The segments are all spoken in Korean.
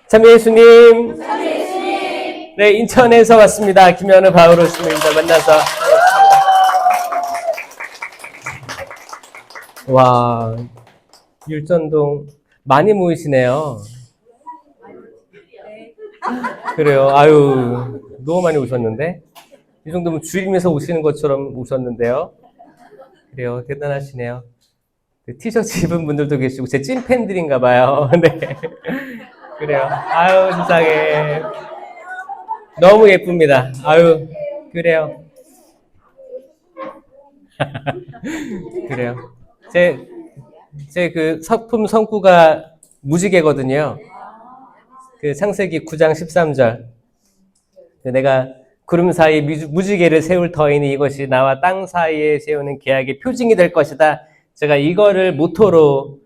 참 예수님. 네, 인천에서 왔습니다. 김현우 바오로 스님들 만나서. 와, 율전동 많이 모이시네요. 그래요. 아유, 너무 많이 오셨는데? 이 정도면 주일이면서 오시는 것처럼 오셨는데요. 그래요. 대단하시네요. 티셔츠 입은 분들도 계시고, 제 찐팬들인가 봐요. 네. 그래요. 아유, 세상에. 너무 예쁩니다. 아유, 그래요. 그래요. 제 그 성품 성구가 무지개거든요. 그 창세기 9장 13절. 내가 구름 사이 무지개를 세울 터이니 이것이 나와 땅 사이에 세우는 계약의 표징이 될 것이다. 제가 이거를 모토로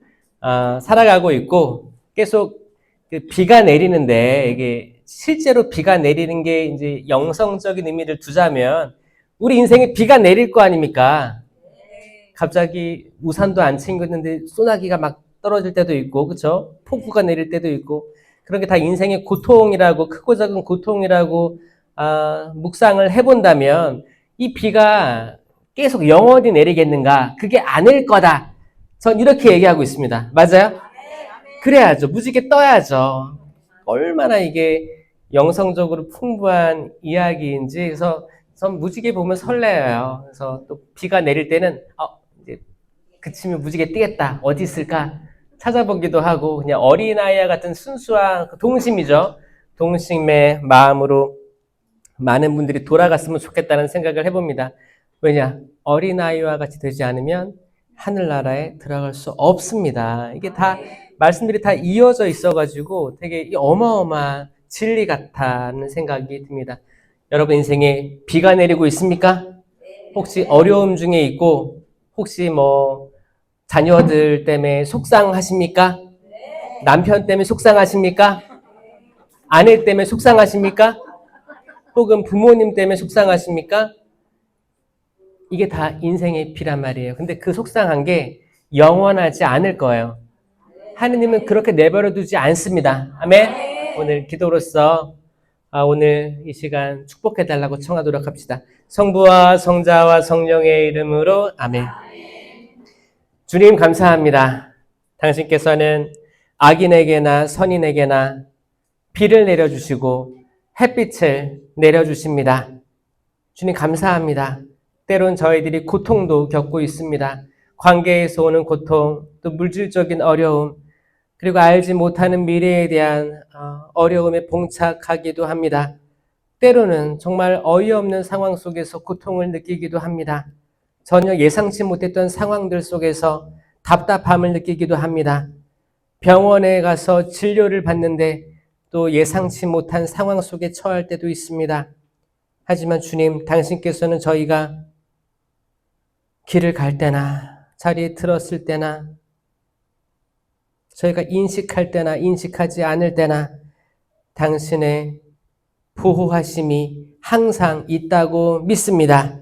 살아가고 있고 계속 비가 내리는데 이게 실제로 비가 내리는 게 이제 영성적인 의미를 두자면 우리 인생에 비가 내릴 거 아닙니까? 갑자기 우산도 안 챙겼는데 소나기가 막 떨어질 때도 있고, 그렇죠? 폭우가 내릴 때도 있고, 그런 게 다 인생의 고통이라고, 크고 작은 고통이라고 묵상을 해본다면 이 비가 계속 영원히 내리겠는가? 그게 아닐 거다. 전 이렇게 얘기하고 있습니다. 맞아요? 그래야죠. 무지개 떠야죠. 얼마나 이게 영성적으로 풍부한 이야기인지. 그래서 전 무지개 보면 설레요. 그래서 또 비가 내릴 때는 이제 그치면 무지개 뜨겠다. 어디 있을까? 찾아보기도 하고 그냥 어린아이와 같은 순수한 동심이죠. 동심의 마음으로 많은 분들이 돌아갔으면 좋겠다는 생각을 해봅니다. 왜냐? 어린아이와 같이 되지 않으면 하늘나라에 들어갈 수 없습니다. 이게 다 말씀들이 다 이어져 있어가지고 되게 어마어마한 진리 같다는 생각이 듭니다. 여러분 인생에 비가 내리고 있습니까? 혹시 어려움 중에 있고 혹시 뭐 자녀들 때문에 속상하십니까? 남편 때문에 속상하십니까? 아내 때문에 속상하십니까? 혹은 부모님 때문에 속상하십니까? 이게 다 인생의 비란 말이에요. 근데 그 속상한 게 영원하지 않을 거예요. 하느님은 그렇게 내버려 두지 않습니다. 아멘. 오늘 기도로서 오늘 이 시간 축복해 달라고 청하도록 합시다. 성부와 성자와 성령의 이름으로 아멘. 주님 감사합니다. 당신께서는 악인에게나 선인에게나 비를 내려주시고 햇빛을 내려주십니다. 주님 감사합니다. 때론 저희들이 고통도 겪고 있습니다. 관계에서 오는 고통, 또 물질적인 어려움, 그리고 알지 못하는 미래에 대한 어려움에 봉착하기도 합니다. 때로는 정말 어이없는 상황 속에서 고통을 느끼기도 합니다. 전혀 예상치 못했던 상황들 속에서 답답함을 느끼기도 합니다. 병원에 가서 진료를 받는데 또 예상치 못한 상황 속에 처할 때도 있습니다. 하지만 주님, 당신께서는 저희가 길을 갈 때나 자리에 들었을 때나 저희가 인식할 때나 인식하지 않을 때나 당신의 보호하심이 항상 있다고 믿습니다.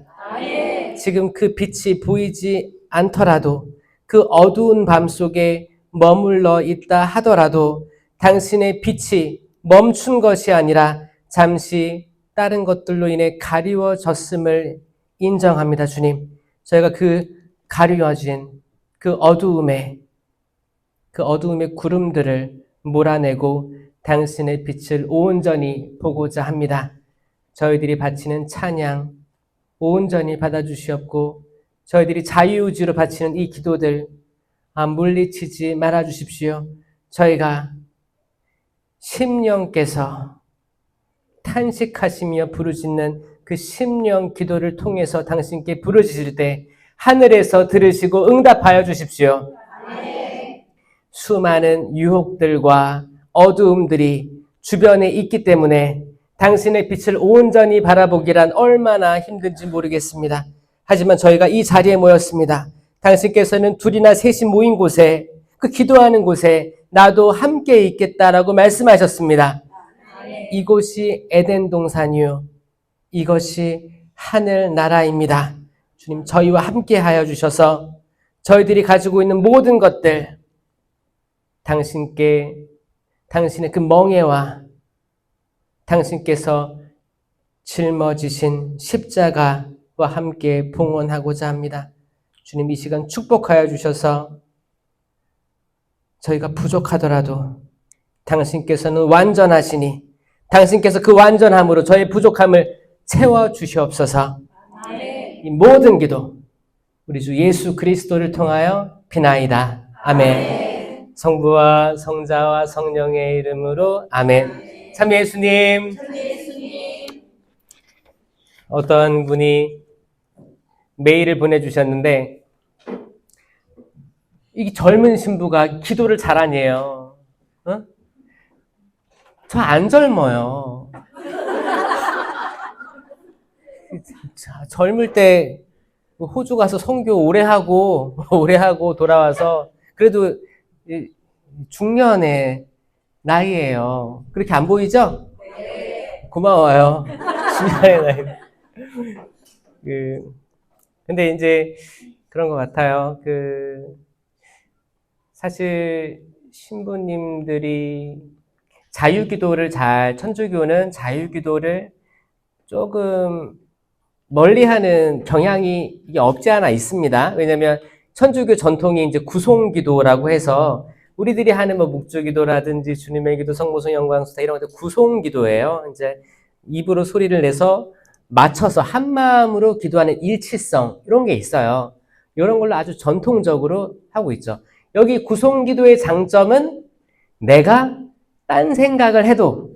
지금 그 빛이 보이지 않더라도 그 어두운 밤 속에 머물러 있다 하더라도 당신의 빛이 멈춘 것이 아니라 잠시 다른 것들로 인해 가리워졌음을 인정합니다. 주님, 저희가 그 가리워진 그 어두움의 구름들을 몰아내고 당신의 빛을 온전히 보고자 합니다. 저희들이 바치는 찬양 온전히 받아주시옵고 저희들이 자유의지로 바치는 이 기도들 물리치지 말아주십시오. 저희가 심령께서 탄식하시며 부르짖는 그 심령 기도를 통해서 당신께 부르짖을 때 하늘에서 들으시고 응답하여 주십시오. 수많은 유혹들과 어두움들이 주변에 있기 때문에 당신의 빛을 온전히 바라보기란 얼마나 힘든지 모르겠습니다. 하지만 저희가 이 자리에 모였습니다. 당신께서는 둘이나 셋이 모인 곳에 그 기도하는 곳에 나도 함께 있겠다라고 말씀하셨습니다. 이곳이 에덴 동산이요 이것이 하늘나라입니다. 주님 저희와 함께 하여 주셔서 저희들이 가지고 있는 모든 것들 당신께 당신의 그 멍에와 당신께서 짊어지신 십자가와 함께 봉헌하고자 합니다. 주님 이 시간 축복하여 주셔서 저희가 부족하더라도 당신께서는 완전하시니 당신께서 그 완전함으로 저의 부족함을 채워주시옵소서. 이 모든 기도 우리 주 예수 그리스도를 통하여 비나이다. 아멘. 성부와 성자와 성령의 이름으로 아멘. 참 예수님. 어떤 분이 메일을 보내주셨는데 이 젊은 신부가 기도를 잘하네요. 어? 저 안 젊어요. 젊을 때 호주 가서 선교 오래 하고 돌아와서 그래도 중년의 나이예요. 그렇게 안 보이죠? 네. 고마워요. 중년의 나이. 근데 이제 그런 것 같아요. 사실 신부님들이 천주교는 자유기도를 조금 멀리하는 경향이 없지 않아 있습니다. 왜냐하면 천주교 전통이 이제 구송기도라고 해서 우리들이 하는 뭐 묵주기도라든지 주님의 기도, 성모성 영광수다 이런 것들 구송기도예요. 이제 입으로 소리를 내서 맞춰서 한 마음으로 기도하는 일치성 이런 게 있어요. 이런 걸로 아주 전통적으로 하고 있죠. 여기 구송기도의 장점은 내가 딴 생각을 해도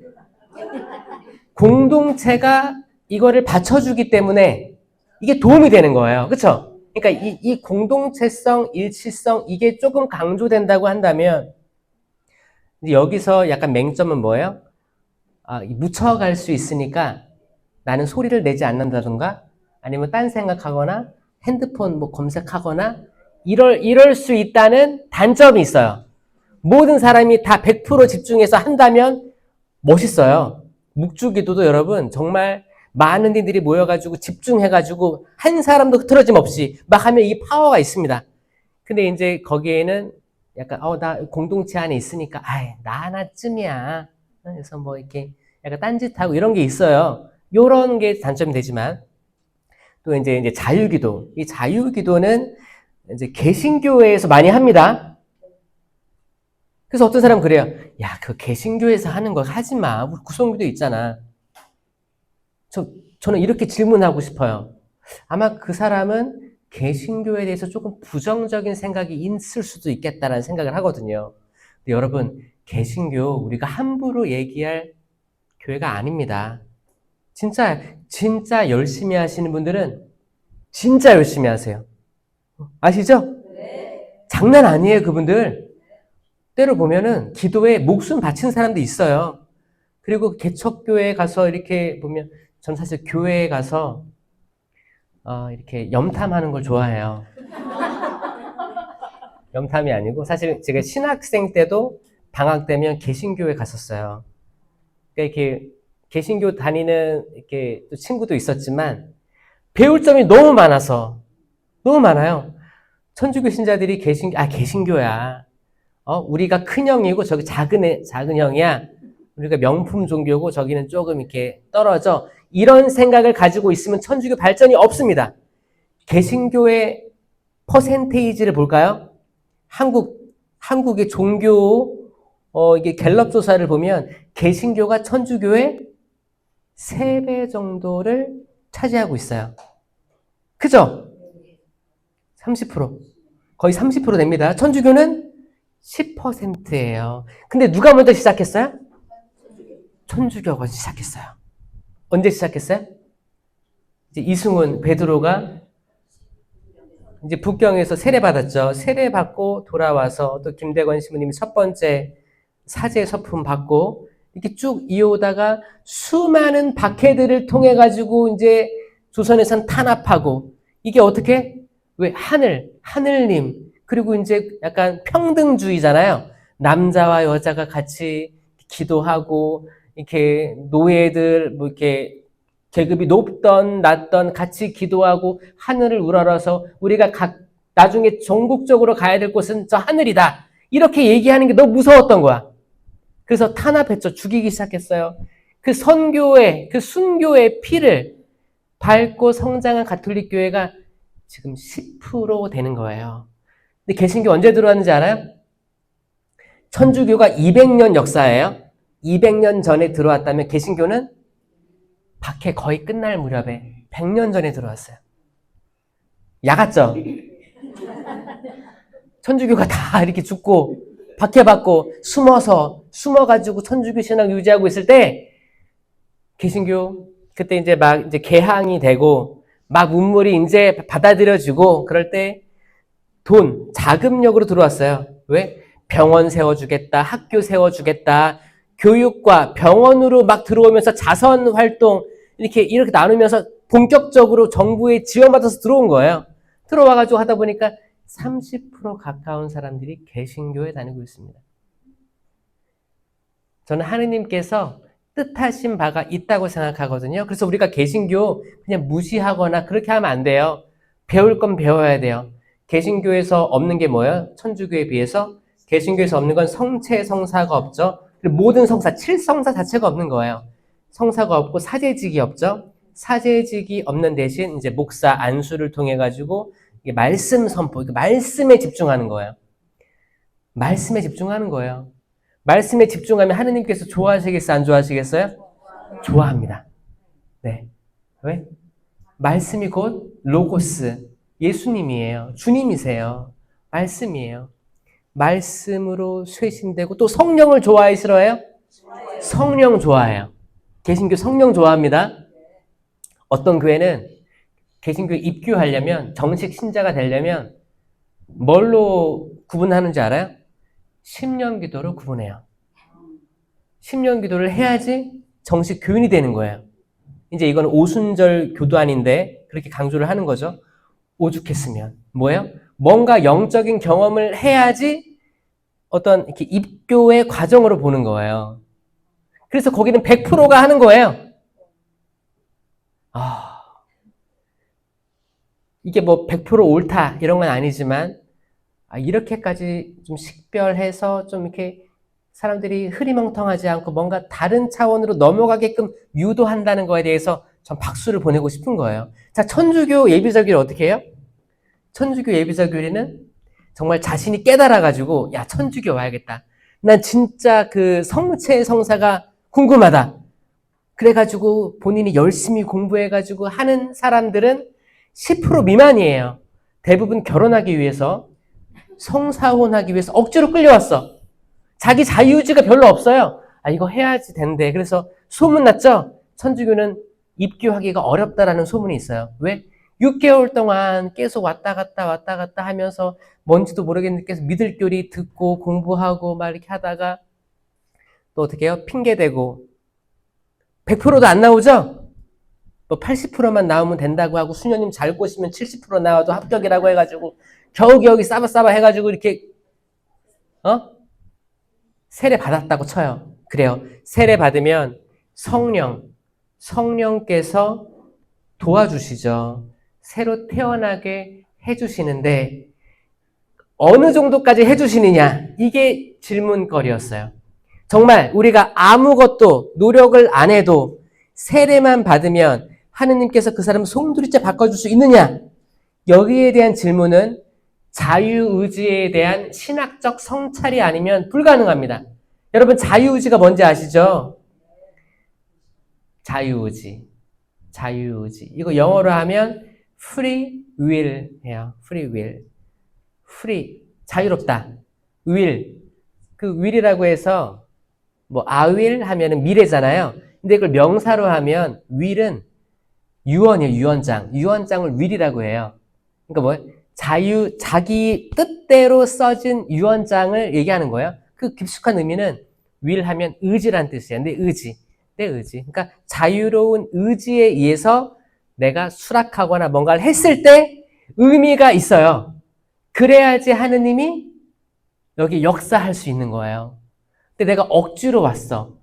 공동체가 이거를 받쳐주기 때문에 이게 도움이 되는 거예요. 그렇죠? 그러니까 이 공동체성, 일치성 이게 조금 강조된다고 한다면 여기서 약간 맹점은 뭐예요? 묻혀갈 수 있으니까 나는 소리를 내지 않는다던가 아니면 딴 생각하거나 핸드폰 뭐 검색하거나 이럴 수 있다는 단점이 있어요. 모든 사람이 다 100% 집중해서 한다면 멋있어요. 묵주기도도 여러분 정말 많은 이들이 모여가지고 집중해가지고 한 사람도 흐트러짐 없이 막 하면 이 파워가 있습니다. 근데 이제 거기에는 약간 나 공동체 안에 있으니까 나 하나쯤이야. 그래서 뭐 이렇게 약간 딴짓하고 이런 게 있어요. 요런 게 단점이 되지만 또 이제 자유기도. 이 자유기도는 이제 개신교회에서 많이 합니다. 그래서 어떤 사람은 그래요. 야, 그 개신교에서 하는 거 하지 마. 우리 구성기도 있잖아. 저는 이렇게 질문하고 싶어요. 아마 그 사람은 개신교에 대해서 조금 부정적인 생각이 있을 수도 있겠다라는 생각을 하거든요. 근데 여러분, 개신교 우리가 함부로 얘기할 교회가 아닙니다. 진짜 열심히 하시는 분들은 진짜 열심히 하세요. 아시죠? 네. 장난 아니에요, 그분들. 때로 보면은 기도에 목숨 바친 사람도 있어요. 그리고 개척교회에 가서 이렇게 보면 전 사실 교회에 가서 이렇게 염탐하는 걸 좋아해요. 염탐이 아니고 사실 제가 신학생 때도 방학 되면 개신교회 갔었어요. 그러니까 이렇게 개신교 다니는 이렇게 또 친구도 있었지만 배울 점이 너무 많아요. 천주교 신자들이 개신교야. 우리가 큰 형이고 저기 작은 형이야. 우리가 명품 종교고 저기는 조금 이렇게 떨어져. 이런 생각을 가지고 있으면 천주교 발전이 없습니다. 개신교의 퍼센테이지를 볼까요? 한국의 종교 이게 갤럽 조사를 보면 개신교가 천주교의 3배 정도를 차지하고 있어요. 그죠? 30%. 거의 30% 됩니다. 천주교는 10%예요. 근데 누가 먼저 시작했어요? 천주교가 시작했어요. 언제 시작했어요? 이제 이승훈, 베드로가 이제 북경에서 세례받았죠. 세례받고 돌아와서 또 김대건 신부님이 첫 번째 사제 서품 받고 이렇게 쭉 이어오다가 수많은 박해들을 통해 가지고 이제 조선에선 탄압하고 이게 어떻게? 왜 하늘님 그리고 이제 약간 평등주의잖아요. 남자와 여자가 같이 기도하고 이렇게 노예들 뭐 이렇게 계급이 높던 낮던 같이 기도하고 하늘을 우러러서 우리가 나중에 전국적으로 가야 될 곳은 저 하늘이다. 이렇게 얘기하는 게 너무 무서웠던 거야. 그래서 탄압했죠. 죽이기 시작했어요. 그 선교의, 그 순교의 피를 밟고 성장한 가톨릭 교회가 지금 10% 되는 거예요. 근데 개신교 언제 들어왔는지 알아요? 천주교가 200년 역사예요. 200년 전에 들어왔다면 개신교는 박해 거의 끝날 무렵에 100년 전에 들어왔어요. 야갔죠? 천주교가 다 이렇게 죽고 박해받고 숨어가지고 천주교 신앙 유지하고 있을 때 개신교 그때 이제 막 이제 개항이 되고 막 문물이 이제 받아들여지고 그럴 때 돈, 자금력으로 들어왔어요. 왜? 병원 세워주겠다, 학교 세워주겠다, 교육과 병원으로 막 들어오면서 자선 활동 이렇게 나누면서 본격적으로 정부의 지원받아서 들어온 거예요. 들어와가지고 하다 보니까 30% 가까운 사람들이 개신교에 다니고 있습니다. 저는 하느님께서 뜻하신 바가 있다고 생각하거든요. 그래서 우리가 개신교 그냥 무시하거나 그렇게 하면 안 돼요. 배울 건 배워야 돼요. 개신교에서 없는 게 뭐예요? 천주교에 비해서 개신교에서 없는 건 성체 성사가 없죠. 그리고 모든 성사, 7성사 자체가 없는 거예요. 성사가 없고 사제직이 없죠. 사제직이 없는 대신 이제 목사 안수를 통해 가지고 말씀 선포, 말씀에 집중하는 거예요. 말씀에 집중하는 거예요. 말씀에 집중하면 하느님께서 좋아하시겠어요? 안 좋아하시겠어요? 좋아합니다. 네. 왜? 말씀이 곧 로고스, 예수님이에요. 주님이세요. 말씀이에요. 말씀으로 쇄신되고 또 성령을 좋아해 싫어해요? 성령 좋아해요. 개신교 성령 좋아합니다. 어떤 교회는 개신교에 입교하려면 정식 신자가 되려면 뭘로 구분하는지 알아요? 10년 기도로 구분해요. 10년 기도를 해야지 정식 교인이 되는 거예요. 이제 이건 오순절 교도안인데 그렇게 강조를 하는 거죠. 오죽했으면. 뭐예요? 뭔가 영적인 경험을 해야지 어떤 이렇게 입교의 과정으로 보는 거예요. 그래서 거기는 100%가 하는 거예요. 이게 뭐 100% 옳다 이런 건 아니지만 이렇게까지 좀 식별해서 좀 이렇게 사람들이 흐리멍텅하지 않고 뭔가 다른 차원으로 넘어가게끔 유도한다는 거에 대해서 전 박수를 보내고 싶은 거예요. 자, 천주교 예비자교리 어떻게 해요? 천주교 예비자교리는 정말 자신이 깨달아가지고 야, 천주교 와야겠다. 난 진짜 그 성체 성사가 궁금하다. 그래가지고 본인이 열심히 공부해가지고 하는 사람들은 10% 미만이에요. 대부분 결혼하기 위해서, 성사혼하기 위해서 억지로 끌려왔어. 자기 자유의지가 별로 없어요. 이거 해야지 된대. 그래서 소문났죠? 천주교는 입교하기가 어렵다라는 소문이 있어요. 왜? 6개월 동안 계속 왔다 갔다 하면서 뭔지도 모르겠는데 계속 믿을 교리 듣고 공부하고 막 이렇게 하다가 또 어떻게 해요? 핑계대고 100%도 안 나오죠? 뭐 80%만 나오면 된다고 하고 수녀님 잘 꼬시면 70% 나와도 합격이라고 해가지고 겨우겨우 싸바싸바 해가지고 이렇게 세례 받았다고 쳐요. 그래요. 세례 받으면 성령께서 도와주시죠. 새로 태어나게 해주시는데 어느 정도까지 해주시느냐? 이게 질문거리였어요. 정말 우리가 아무것도 노력을 안 해도 세례만 받으면 하느님께서 그 사람을 송두리째 바꿔줄 수 있느냐? 여기에 대한 질문은 자유의지에 대한 신학적 성찰이 아니면 불가능합니다. 여러분 자유의지가 뭔지 아시죠? 자유의지. 이거 영어로 하면 free will이에요. free will. free, 자유롭다. will. 그 will이라고 해서 뭐 I will 하면은 미래잖아요. 근데 이걸 명사로 하면 will은 유언이에요. 유언장을 will이라고 해요. 그러니까 뭐예요? 자기 뜻대로 써진 유언장을 얘기하는 거예요. 그 깊숙한 의미는 will 하면 의지란 뜻이에요. 내 의지. 그러니까 자유로운 의지에 의해서 내가 수락하거나 뭔가를 했을 때 의미가 있어요. 그래야지 하느님이 여기 역사할 수 있는 거예요. 근데 내가 억지로 왔어.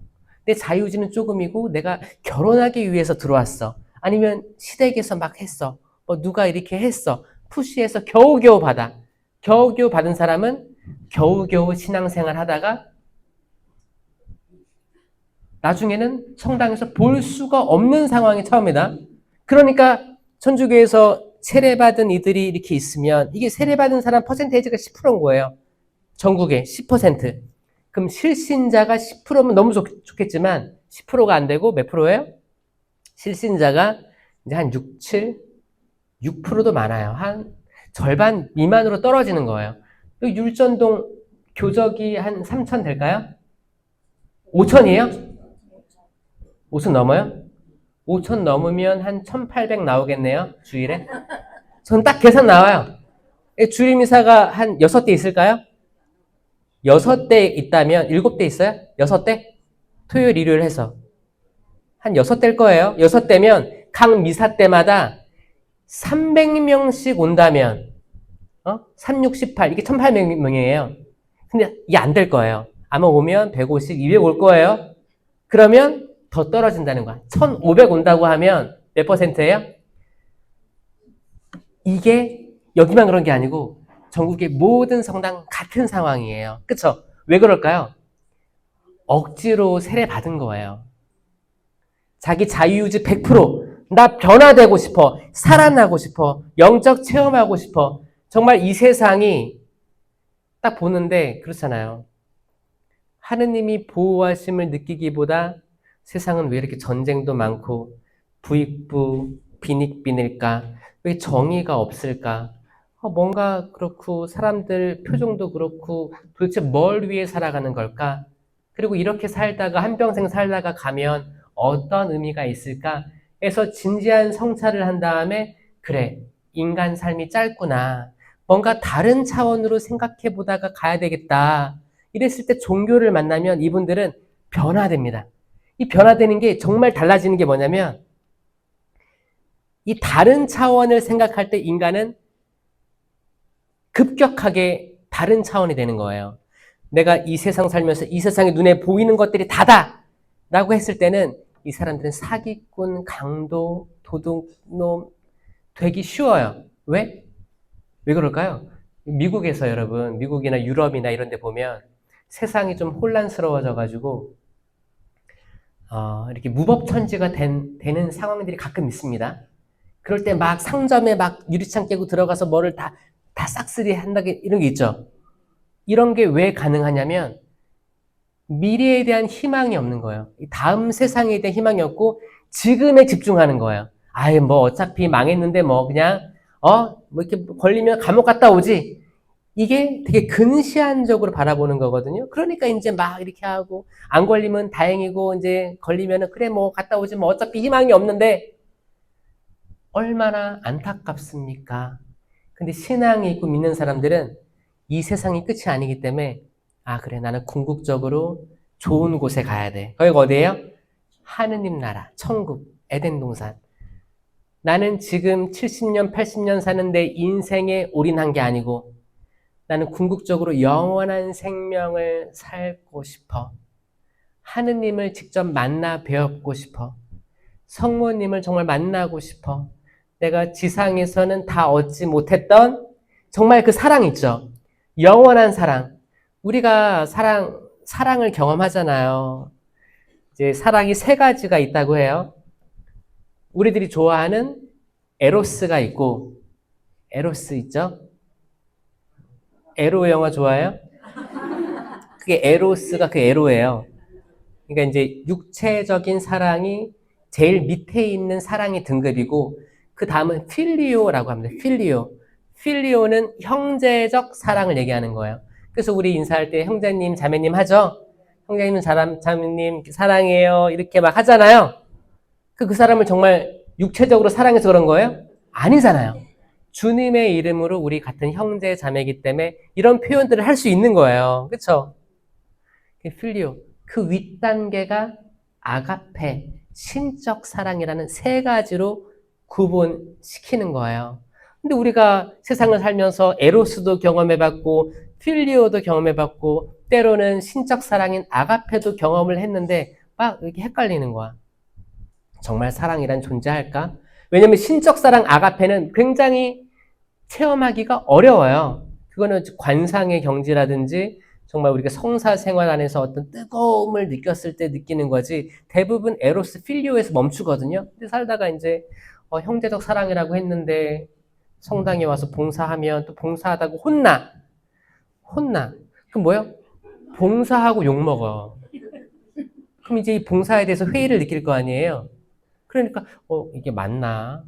내 자유의지는 조금이고 내가 결혼하기 위해서 들어왔어. 아니면 시댁에서 막 했어. 누가 이렇게 했어. 푸시해서 겨우겨우 받아. 겨우겨우 받은 사람은 겨우겨우 신앙생활 하다가 나중에는 성당에서 볼 수가 없는 상황이 처음이다. 그러니까 천주교에서 세례받은 이들이 이렇게 있으면 이게 세례받은 사람 퍼센테이지가 10%인 거예요. 전국에 10%. 그럼 실신자가 10%면 너무 좋겠지만 10%가 안 되고 몇 프로예요? 실신자가 이제 한 6%도 많아요. 한 절반 미만으로 떨어지는 거예요. 율전동 교적이 한 3,000 될까요? 5,000이에요? 5,000 넘어요? 5,000 넘으면 한 1,800 나오겠네요. 주일에. 전 딱 계산 나와요. 주일 미사가 한 6대 있을까요? 6대 있다면 7대 있어요? 6대? 토요일, 일요일 해서. 한 6대일 거예요. 6대면 각 미사 때마다 300명씩 온다면 3, 6, 18 이게 1,800명이에요. 근데 이게 안 될 거예요. 아마 오면 150, 200 올 거예요. 그러면 더 떨어진다는 거야. 1,500 온다고 하면 몇 퍼센트예요? 이게 여기만 그런 게 아니고 전국의 모든 성당 같은 상황이에요. 그쵸? 왜 그럴까요? 억지로 세례 받은 거예요. 자기 자유유지 100%. 나 변화되고 싶어. 살아나고 싶어. 영적 체험하고 싶어. 정말 이 세상이 딱 보는데 그렇잖아요. 하느님이 보호하심을 느끼기보다 세상은 왜 이렇게 전쟁도 많고 부익부 빈익빈일까? 왜 정의가 없을까? 뭔가 그렇고 사람들 표정도 그렇고 도대체 뭘 위해 살아가는 걸까? 그리고 이렇게 살다가 한평생 살다가 가면 어떤 의미가 있을까? 해서 진지한 성찰을 한 다음에 그래, 인간 삶이 짧구나. 뭔가 다른 차원으로 생각해 보다가 가야 되겠다. 이랬을 때 종교를 만나면 이분들은 변화됩니다. 이 변화되는 게 정말 달라지는 게 뭐냐면 이 다른 차원을 생각할 때 인간은 급격하게 다른 차원이 되는 거예요. 내가 이 세상 살면서 이 세상에 눈에 보이는 것들이 다다! 라고 했을 때는 이 사람들은 사기꾼, 강도, 도둑놈 되기 쉬워요. 왜? 왜 그럴까요? 미국에서 여러분, 미국이나 유럽이나 이런 데 보면 세상이 좀 혼란스러워져가지고 이렇게 무법천지가 되는 상황들이 가끔 있습니다. 그럴 때 막 상점에 막 유리창 깨고 들어가서 뭐를 다 싹쓸이 한다 이런 게 있죠. 이런 게 왜 가능하냐면 미래에 대한 희망이 없는 거예요. 다음 세상에 대한 희망이 없고 지금에 집중하는 거예요. 아예 뭐 어차피 망했는데 뭐 그냥 뭐 이렇게 걸리면 감옥 갔다 오지. 이게 되게 근시안적으로 바라보는 거거든요. 그러니까 이제 막 이렇게 하고 안 걸리면 다행이고 이제 걸리면은 그래 뭐 갔다 오지 뭐 어차피 희망이 없는데 얼마나 안타깝습니까? 근데 신앙이 있고 믿는 사람들은 이 세상이 끝이 아니기 때문에 그래 나는 궁극적으로 좋은 곳에 가야 돼. 거기가 어디예요? 하느님 나라, 천국, 에덴 동산. 나는 지금 70년, 80년 사는데 인생에 올인한 게 아니고 나는 궁극적으로 영원한 생명을 살고 싶어. 하느님을 직접 만나 배웠고 싶어. 성모님을 정말 만나고 싶어. 내가 지상에서는 다 얻지 못했던 정말 그 사랑 있죠. 영원한 사랑. 우리가 사랑을 경험하잖아요. 이제 사랑이 3가지가 있다고 해요. 우리들이 좋아하는 에로스가 있고, 에로스 있죠? 에로 영화 좋아해요? 그게 에로스가 그 에로예요. 그러니까 이제 육체적인 사랑이 제일 밑에 있는 사랑의 등급이고, 그 다음은 필리오라고 합니다. 필리오. 필리오는 형제적 사랑을 얘기하는 거예요. 그래서 우리 인사할 때 형제님, 자매님 하죠? 형제님, 자매님 사랑해요. 이렇게 막 하잖아요. 그 사람을 정말 육체적으로 사랑해서 그런 거예요? 아니잖아요. 주님의 이름으로 우리 같은 형제, 자매이기 때문에 이런 표현들을 할 수 있는 거예요. 그렇죠? 필리오. 그 윗단계가 아가페, 신적 사랑이라는 3가지로 구분시키는 거예요. 근데 우리가 세상을 살면서 에로스도 경험해봤고 필리오도 경험해봤고 때로는 신적 사랑인 아가페도 경험을 했는데 막 이렇게 헷갈리는 거야. 정말 사랑이란 존재할까? 왜냐면 신적 사랑 아가페는 굉장히 체험하기가 어려워요. 그거는 관상의 경지라든지 정말 우리가 성사 생활 안에서 어떤 뜨거움을 느꼈을 때 느끼는 거지 대부분 에로스 필리오에서 멈추거든요. 근데 살다가 이제 형제적 사랑이라고 했는데 성당에 와서 봉사하면 또 봉사하다고 혼나. 그럼 뭐야? 봉사하고 욕먹어. 그럼 이제 이 봉사에 대해서 회의를 느낄 거 아니에요. 그러니까 이게 맞나?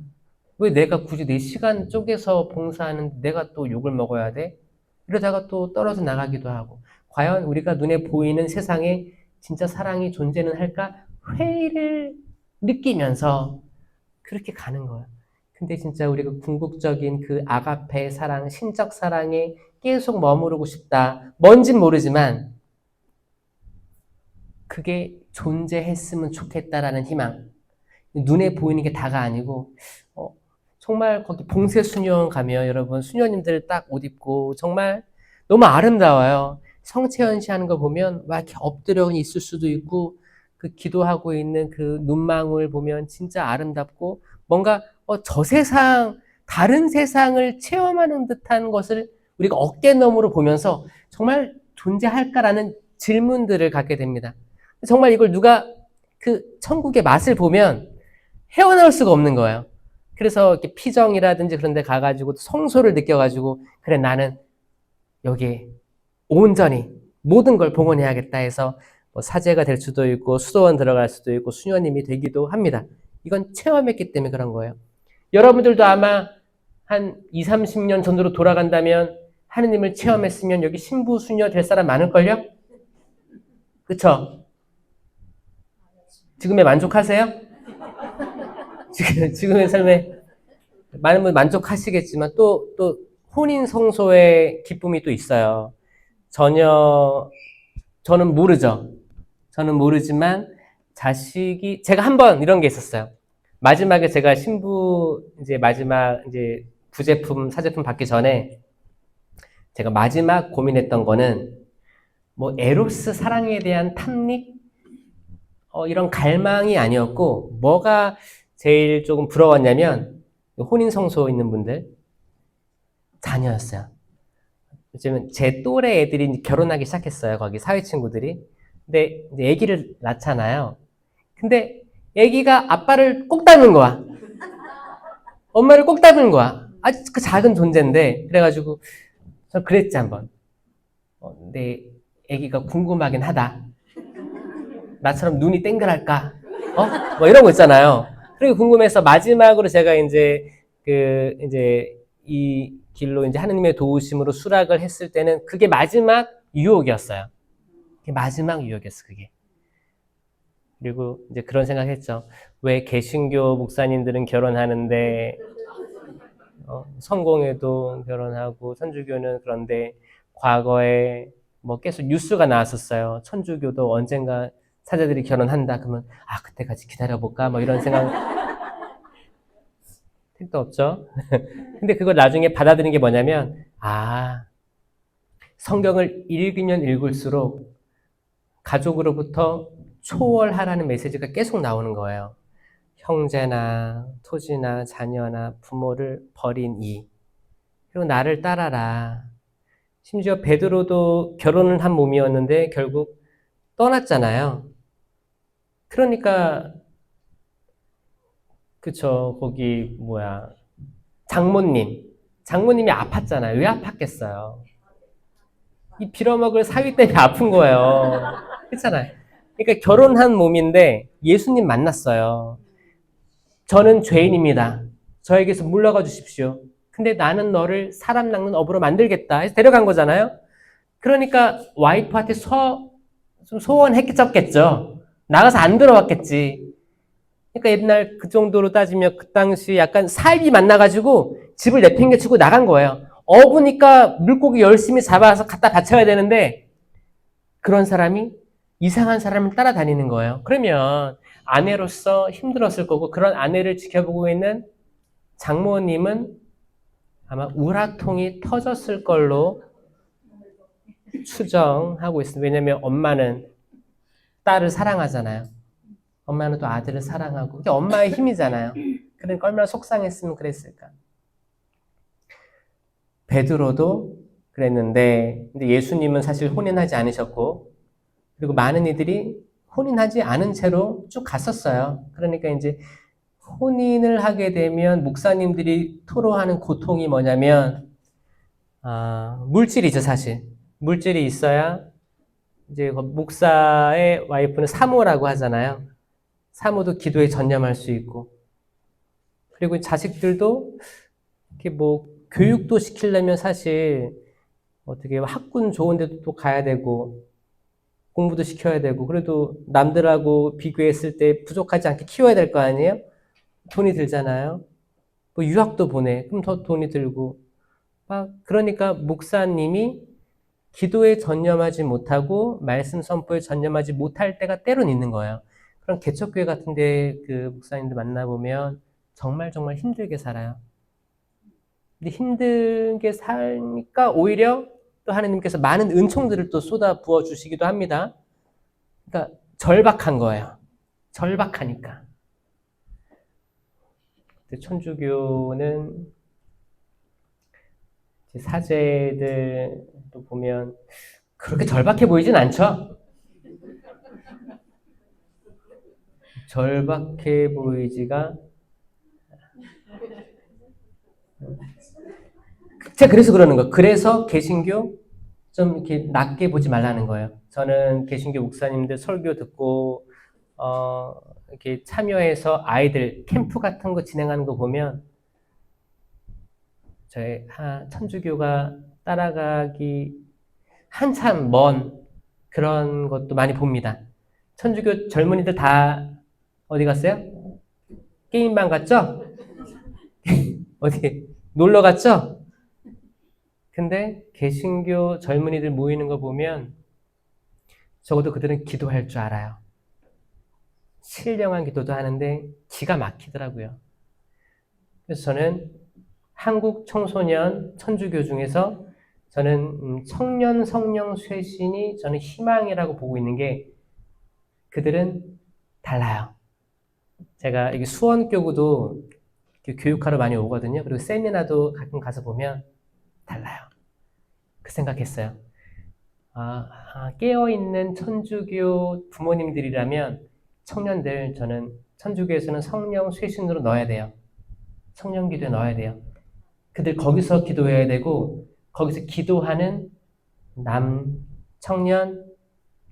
왜 내가 굳이 내 시간 쪼개서 봉사하는데 내가 또 욕을 먹어야 돼? 이러다가 또 떨어져 나가기도 하고 과연 우리가 눈에 보이는 세상에 진짜 사랑이 존재는 할까? 회의를 느끼면서 그렇게 가는 거예요. 근데 진짜 우리가 궁극적인 그 아가페 사랑, 신적 사랑에 계속 머무르고 싶다. 뭔진 모르지만 그게 존재했으면 좋겠다라는 희망. 눈에 보이는 게 다가 아니고 정말 거기 봉쇄 수녀원 가면 여러분 수녀님들 딱 옷 입고 정말 너무 아름다워요. 성채연 씨 하는 거 보면 막 이렇게 엎드려 있을 수도 있고 그 기도하고 있는 그 눈망울 보면 진짜 아름답고 뭔가 저 세상 다른 세상을 체험하는 듯한 것을 우리가 어깨너머로 보면서 정말 존재할까라는 질문들을 갖게 됩니다. 정말 이걸 누가 그 천국의 맛을 보면 헤어나올 수가 없는 거예요. 그래서 이렇게 피정이라든지 그런 데 가가지고 성소를 느껴가지고 그래 나는 여기에 온전히 모든 걸 봉헌해야겠다 해서 뭐 사제가 될 수도 있고 수도원 들어갈 수도 있고 수녀님이 되기도 합니다. 이건 체험했기 때문에 그런 거예요. 여러분들도 아마 한 20, 30년 전으로 돌아간다면 하느님을 체험했으면 여기 신부 수녀 될 사람 많을걸요? 그쵸? 지금에 만족하세요? 지금의 삶에 많은 분 만족하시겠지만 또 혼인 성소의 기쁨이 또 있어요. 저는 모르죠. 저는 모르지만 자식이 제가 한번 이런 게 있었어요. 마지막에 제가 신부 이제 마지막 이제 부제품 사제품 받기 전에 제가 마지막 고민했던 거는 뭐 에로스 사랑에 대한 탐닉 이런 갈망이 아니었고 뭐가 제일 조금 부러웠냐면 혼인 성소 있는 분들 자녀였어요. 요즘은 제 또래 애들이 결혼하기 시작했어요. 거기 사회 친구들이. 근데 이제 아기를 낳잖아요. 근데 아기가 아빠를 꼭 닮은 거야. 엄마를 꼭 닮은 거야. 아주 그 작은 존재인데 그래가지고 저 그랬지 한번. 내 아기가 궁금하긴 하다. 나처럼 눈이 땡글할까? 뭐 이런 거 있잖아요. 그리고 궁금해서 마지막으로 제가 이제 이제 이 길로 이제 하느님의 도우심으로 수락을 했을 때는 그게 마지막 유혹이었어요. 그게 마지막 유혹이었어, 그게. 그리고 이제 그런 생각했죠. 왜 개신교 목사님들은 결혼하는데 성공회도 결혼하고 천주교는 그런데 과거에 뭐 계속 뉴스가 나왔었어요. 천주교도 언젠가 사제들이 결혼한다. 그러면 그때까지 기다려볼까? 뭐 이런 생각 택도 없죠. 근데 그걸 나중에 받아들인 게 뭐냐면 성경을 읽으면 읽을수록 가족으로부터 초월하라는 메시지가 계속 나오는 거예요. 형제나 토지나 자녀나 부모를 버린 이 그리고 나를 따라라. 심지어 베드로도 결혼을 한 몸이었는데 결국 떠났잖아요. 그러니까 그쵸 거기 장모님이 아팠잖아요. 왜 아팠겠어요? 이 빌어먹을 사위 때문에 아픈 거예요. 그렇잖아요. 그러니까 결혼한 몸인데 예수님 만났어요. 저는 죄인입니다. 저에게서 물러가 주십시오. 근데 나는 너를 사람 낚는 어부로 만들겠다 해서 데려간 거잖아요. 그러니까 와이프한테 좀 소원했겠죠. 나가서 안 들어왔겠지. 그러니까 옛날 그 정도로 따지면 그 당시 약간 사입이 만나가지고 집을 내팽개치고 나간 거예요. 어부니까 물고기 열심히 잡아서 갖다 바쳐야 되는데 그런 사람이 이상한 사람을 따라다니는 거예요. 그러면 아내로서 힘들었을 거고 그런 아내를 지켜보고 있는 장모님은 아마 우라통이 터졌을 걸로 추정하고 있습니다. 왜냐하면 엄마는 딸을 사랑하잖아요. 엄마는 또 아들을 사랑하고 그게 엄마의 힘이잖아요. 그러니까 얼마나 속상했으면 그랬을까. 베드로도 그랬는데, 근데 예수님은 사실 혼인하지 않으셨고, 그리고 많은 이들이 혼인하지 않은 채로 쭉 갔었어요. 그러니까 이제 혼인을 하게 되면 목사님들이 토로하는 고통이 뭐냐면, 물질이죠, 사실. 물질이 있어야 이제 목사의 와이프는 사모라고 하잖아요. 사모도 기도에 전념할 수 있고, 그리고 자식들도 이렇게 뭐 교육도 시키려면 사실 어떻게 학군 좋은 데도 또 가야 되고 공부도 시켜야 되고 그래도 남들하고 비교했을 때 부족하지 않게 키워야 될 거 아니에요? 돈이 들잖아요. 뭐 유학도 보내. 그럼 더 돈이 들고. 그러니까 목사님이 기도에 전념하지 못하고 말씀 선포에 전념하지 못할 때가 때론 있는 거예요. 그런 개척교회 같은 데 그 목사님들 만나보면 정말 정말 힘들게 살아요. 근데 힘들게 사니까 오히려 또 하나님께서 많은 은총들을 또 쏟아 부어 주시기도 합니다. 그러니까 절박한 거예요. 절박하니까. 천주교는 사제들 또 보면 그렇게 절박해 보이진 않죠? 절박해 보이지가 제가 그래서 그러는 거예요. 그래서 개신교 좀 이렇게 낮게 보지 말라는 거예요. 저는 개신교 목사님들 설교 듣고 이렇게 참여해서 아이들 캠프 같은 거 진행하는 거 보면 저희 천주교가 따라가기 한참 먼 그런 것도 많이 봅니다. 천주교 젊은이들 다 어디 갔어요? 게임방 갔죠? 어디 놀러 갔죠? 근데 개신교 젊은이들 모이는 거 보면 적어도 그들은 기도할 줄 알아요. 신령한 기도도 하는데 기가 막히더라고요. 그래서 저는 한국 청소년 천주교 중에서 저는 청년 성령 쇄신이 저는 희망이라고 보고 있는 게 그들은 달라요. 제가 여기 수원교구도 교육하러 많이 오거든요. 그리고 세미나도 가끔 가서 보면 달라요. 그 생각했어요. 깨어있는 천주교 부모님들이라면 청년들 저는 천주교에서는 성령 쇄신으로 넣어야 돼요. 성령 기도에 넣어야 돼요. 그들 거기서 기도해야 되고 거기서 기도하는 청년,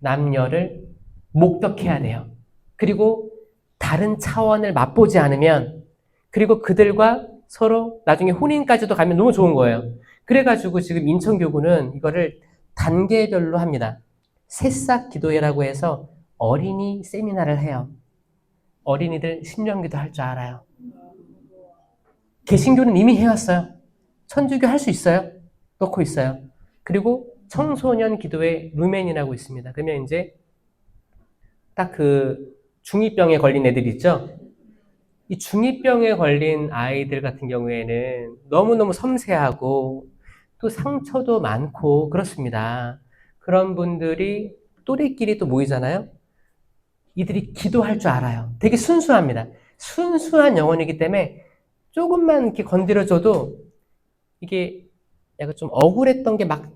남녀를 목격해야 돼요. 그리고 다른 차원을 맛보지 않으면 그리고 그들과 서로 나중에 혼인까지도 가면 너무 좋은 거예요. 그래가지고 지금 인천교구는 이거를 단계별로 합니다. 새싹 기도회라고 해서 어린이 세미나를 해요. 어린이들 신령기도 할 줄 알아요. 개신교는 이미 해왔어요. 천주교 할 수 있어요. 넣고 있어요. 그리고 청소년 기도회 루멘이라고 있습니다. 그러면 이제 딱 그 중2병에 걸린 애들 있죠? 이 중2병에 걸린 아이들 같은 경우에는 너무너무 섬세하고 또 상처도 많고 그렇습니다. 그런 분들이 또래끼리 또 모이잖아요. 이들이 기도할 줄 알아요. 되게 순수합니다. 순수한 영혼이기 때문에 조금만 이렇게 건드려줘도 이게 약간 좀 억울했던 게 막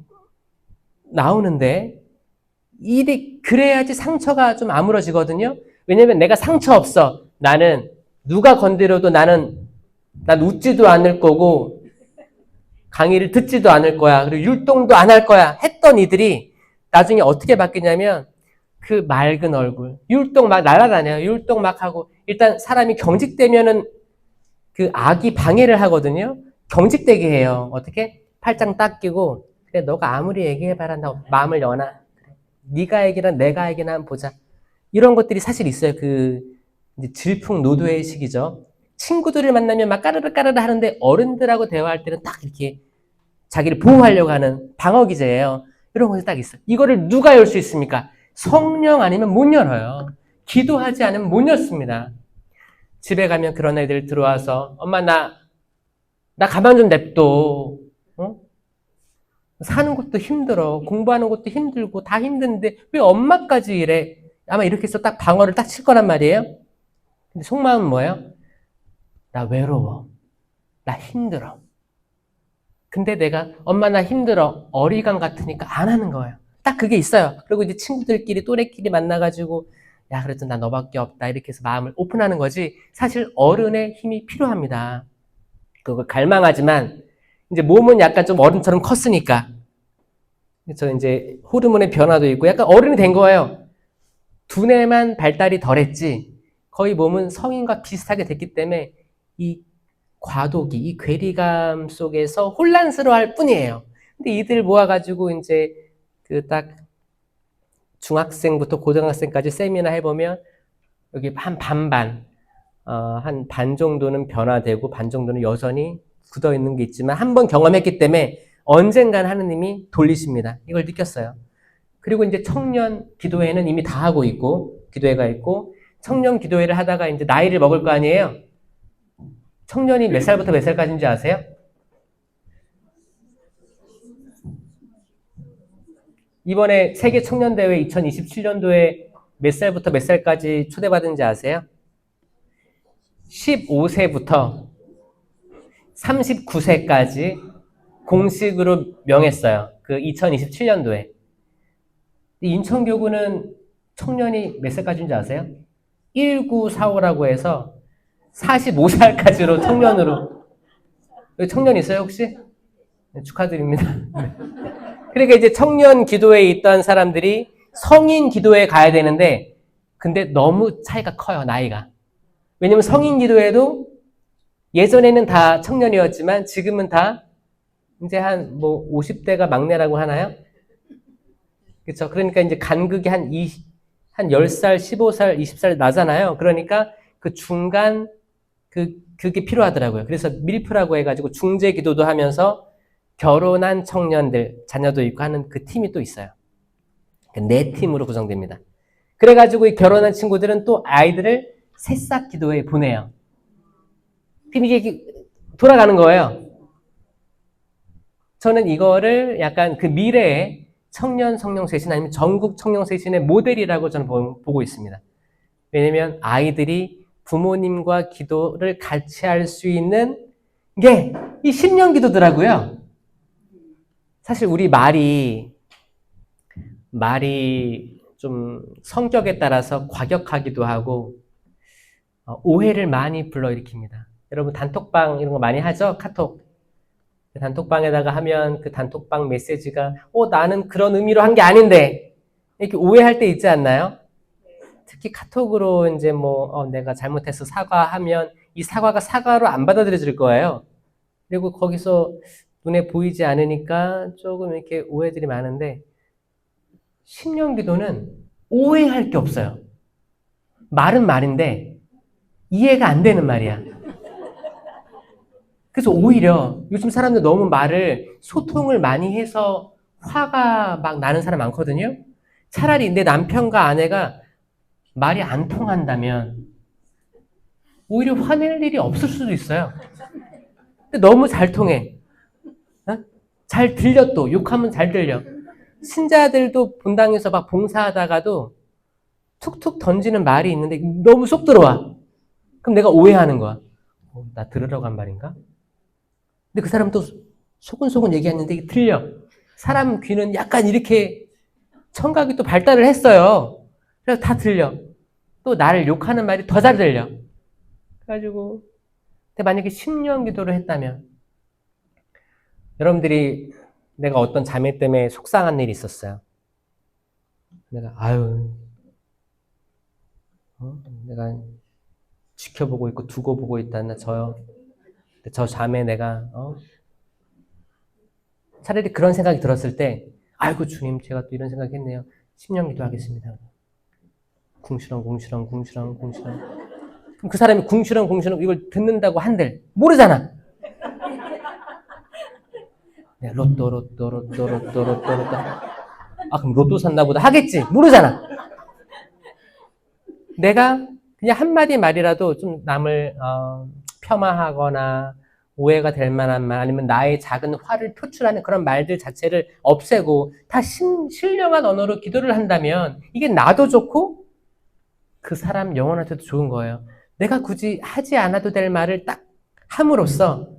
나오는데 그래야지 상처가 좀 아물어지거든요. 왜냐면 내가 상처 없어. 나는 누가 건드려도 난 웃지도 않을 거고 강의를 듣지도 않을 거야. 그리고 율동도 안 할 거야. 했던 이들이 나중에 어떻게 바뀌냐면 그 맑은 얼굴, 율동 막 날아다녀요. 율동 막 하고 일단 사람이 경직되면은 그 악이 방해를 하거든요. 경직되게 해요. 어떻게? 팔짱 딱 끼고 그래 너가 아무리 얘기해봐라 나 마음을 여나 네가 얘기나 내가 얘기나 한번 보자. 이런 것들이 사실 있어요. 이제 질풍노도의 시기죠. 친구들을 만나면 막 까르르 하는데 어른들하고 대화할 때는 딱 이렇게 자기를 보호하려고 하는 방어 기제예요. 이런 것이 딱 있어요. 이거를 누가 열 수 있습니까? 성령 아니면 못 열어요. 기도하지 않으면 못 열습니다. 집에 가면 그런 애들 들어와서 엄마 나 가만 좀 냅둬. 사는 것도 힘들어. 공부하는 것도 힘들고 다 힘든데 왜 엄마까지 이래? 아마 이렇게 해서 딱 방어를 딱 칠 거란 말이에요. 근데 속마음은 뭐예요? 나 외로워. 나 힘들어. 근데 내가 엄마 나 힘들어. 어리광 같으니까 안 하는 거예요. 딱 그게 있어요. 그리고 이제 친구들끼리 또래끼리 만나가지고 야 그래도 나 너밖에 없다 이렇게 해서 마음을 오픈하는 거지 사실 어른의 힘이 필요합니다. 그거 갈망하지만 이제 몸은 약간 좀 어른처럼 컸으니까 그래서 이제 호르몬의 변화도 있고 약간 어른이 된 거예요. 두뇌만 발달이 덜했지 거의 몸은 성인과 비슷하게 됐기 때문에 이 과도기, 이 괴리감 속에서 혼란스러워할 뿐이에요. 근데 이들 모아가지고 이제 그 딱 중학생부터 고등학생까지 세미나 해보면 여기 한 반반, 한 반 정도는 변화되고 반 정도는 여전히 굳어 있는 게 있지만 한 번 경험했기 때문에 언젠간 하느님이 돌리십니다. 이걸 느꼈어요. 그리고 이제 청년 기도회는 이미 다 하고 있고 기도회가 있고 청년 기도회를 하다가 이제 나이를 먹을 거 아니에요. 청년이 몇 살부터 몇 살까지인지 아세요? 이번에 세계 청년대회 2027년도에 몇 살부터 몇 살까지 초대받은지 아세요? 15세부터 39세까지 공식으로 명했어요. 그 2027년도에. 인천교구는 청년이 몇 살까지인지 아세요? 1945라고 해서 45살까지로 청년으로. 여기 청년 있어요, 혹시? 네, 축하드립니다. 그러니까 이제 청년 기도회에 있던 사람들이 성인 기도회에 가야 되는데, 근데 너무 차이가 커요, 나이가. 왜냐면 성인 기도회도 예전에는 다 청년이었지만 지금은 다 이제 한 뭐 50대가 막내라고 하나요? 그렇죠. 그러니까 이제 간극이 한 10살, 15살, 20살 나잖아요. 그러니까 그 중간 그게 필요하더라고요. 그래서 밀프라고 해가지고 중재 기도도 하면서 결혼한 청년들, 자녀도 있고 하는 그 팀이 또 있어요. 네 팀으로 구성됩니다. 그래가지고 이 결혼한 친구들은 또 아이들을 새싹 기도회에 보내요. 그럼 이게 돌아가는 거예요. 저는 이거를 약간 그 미래의 청년 성령세신 아니면 전국 청령세신의 모델이라고 저는 보고 있습니다. 왜냐면 아이들이 부모님과 기도를 같이 할 수 있는 게 이 10년 기도더라고요. 사실 우리 말이 좀 성격에 따라서 과격하기도 하고 오해를 많이 불러일으킵니다. 여러분 단톡방 이런 거 많이 하죠? 카톡. 단톡방에다가 하면 그 단톡방 메시지가 나는 그런 의미로 한 게 아닌데 이렇게 오해할 때 있지 않나요? 특히 카톡으로 이제 내가 잘못해서 사과하면 이 사과가 사과로 안 받아들여질 거예요. 그리고 거기서 눈에 보이지 않으니까 조금 이렇게 오해들이 많은데 10년 기도는 오해할 게 없어요. 말은 말인데 이해가 안 되는 말이야. 그래서 오히려 요즘 사람들 너무 말을 소통을 많이 해서 화가 막 나는 사람 많거든요. 차라리 내 남편과 아내가 말이 안 통한다면 오히려 화낼 일이 없을 수도 있어요. 근데 너무 잘 통해. 잘 들려 또. 욕하면 잘 들려. 신자들도 본당에서 막 봉사하다가도 툭툭 던지는 말이 있는데 너무 쏙 들어와. 그럼 내가 오해하는 거야. 나 들으라고 한 말인가? 근데 그 사람 또 소근소근 얘기했는데 이게 들려. 사람 귀는 약간 이렇게 청각이 또 발달을 했어요. 그래서 다 들려. 또 나를 욕하는 말이 더 잘 들려. 그래가지고 근데 만약에 10년 기도를 했다면 여러분들이 내가 어떤 자매 때문에 속상한 일이 있었어요. 내가 내가 지켜보고 있고 두고 보고 있다. 저 자매 내가 차라리 그런 생각이 들었을 때 아이고 주님 제가 또 이런 생각했네요. 10년 기도하겠습니다. 궁시렁. 그럼 그 사람이 궁시렁 이걸 듣는다고 한들 모르잖아. 로또. 그럼 로또 샀나 보다 하겠지. 모르잖아. 내가 그냥 한마디 말이라도 좀 남을 폄하하거나 오해가 될 만한 말 아니면 나의 작은 화를 표출하는 그런 말들 자체를 없애고 다 신령한 언어로 기도를 한다면 이게 나도 좋고 그 사람 영혼한테도 좋은 거예요. 내가 굳이 하지 않아도 될 말을 딱 함으로써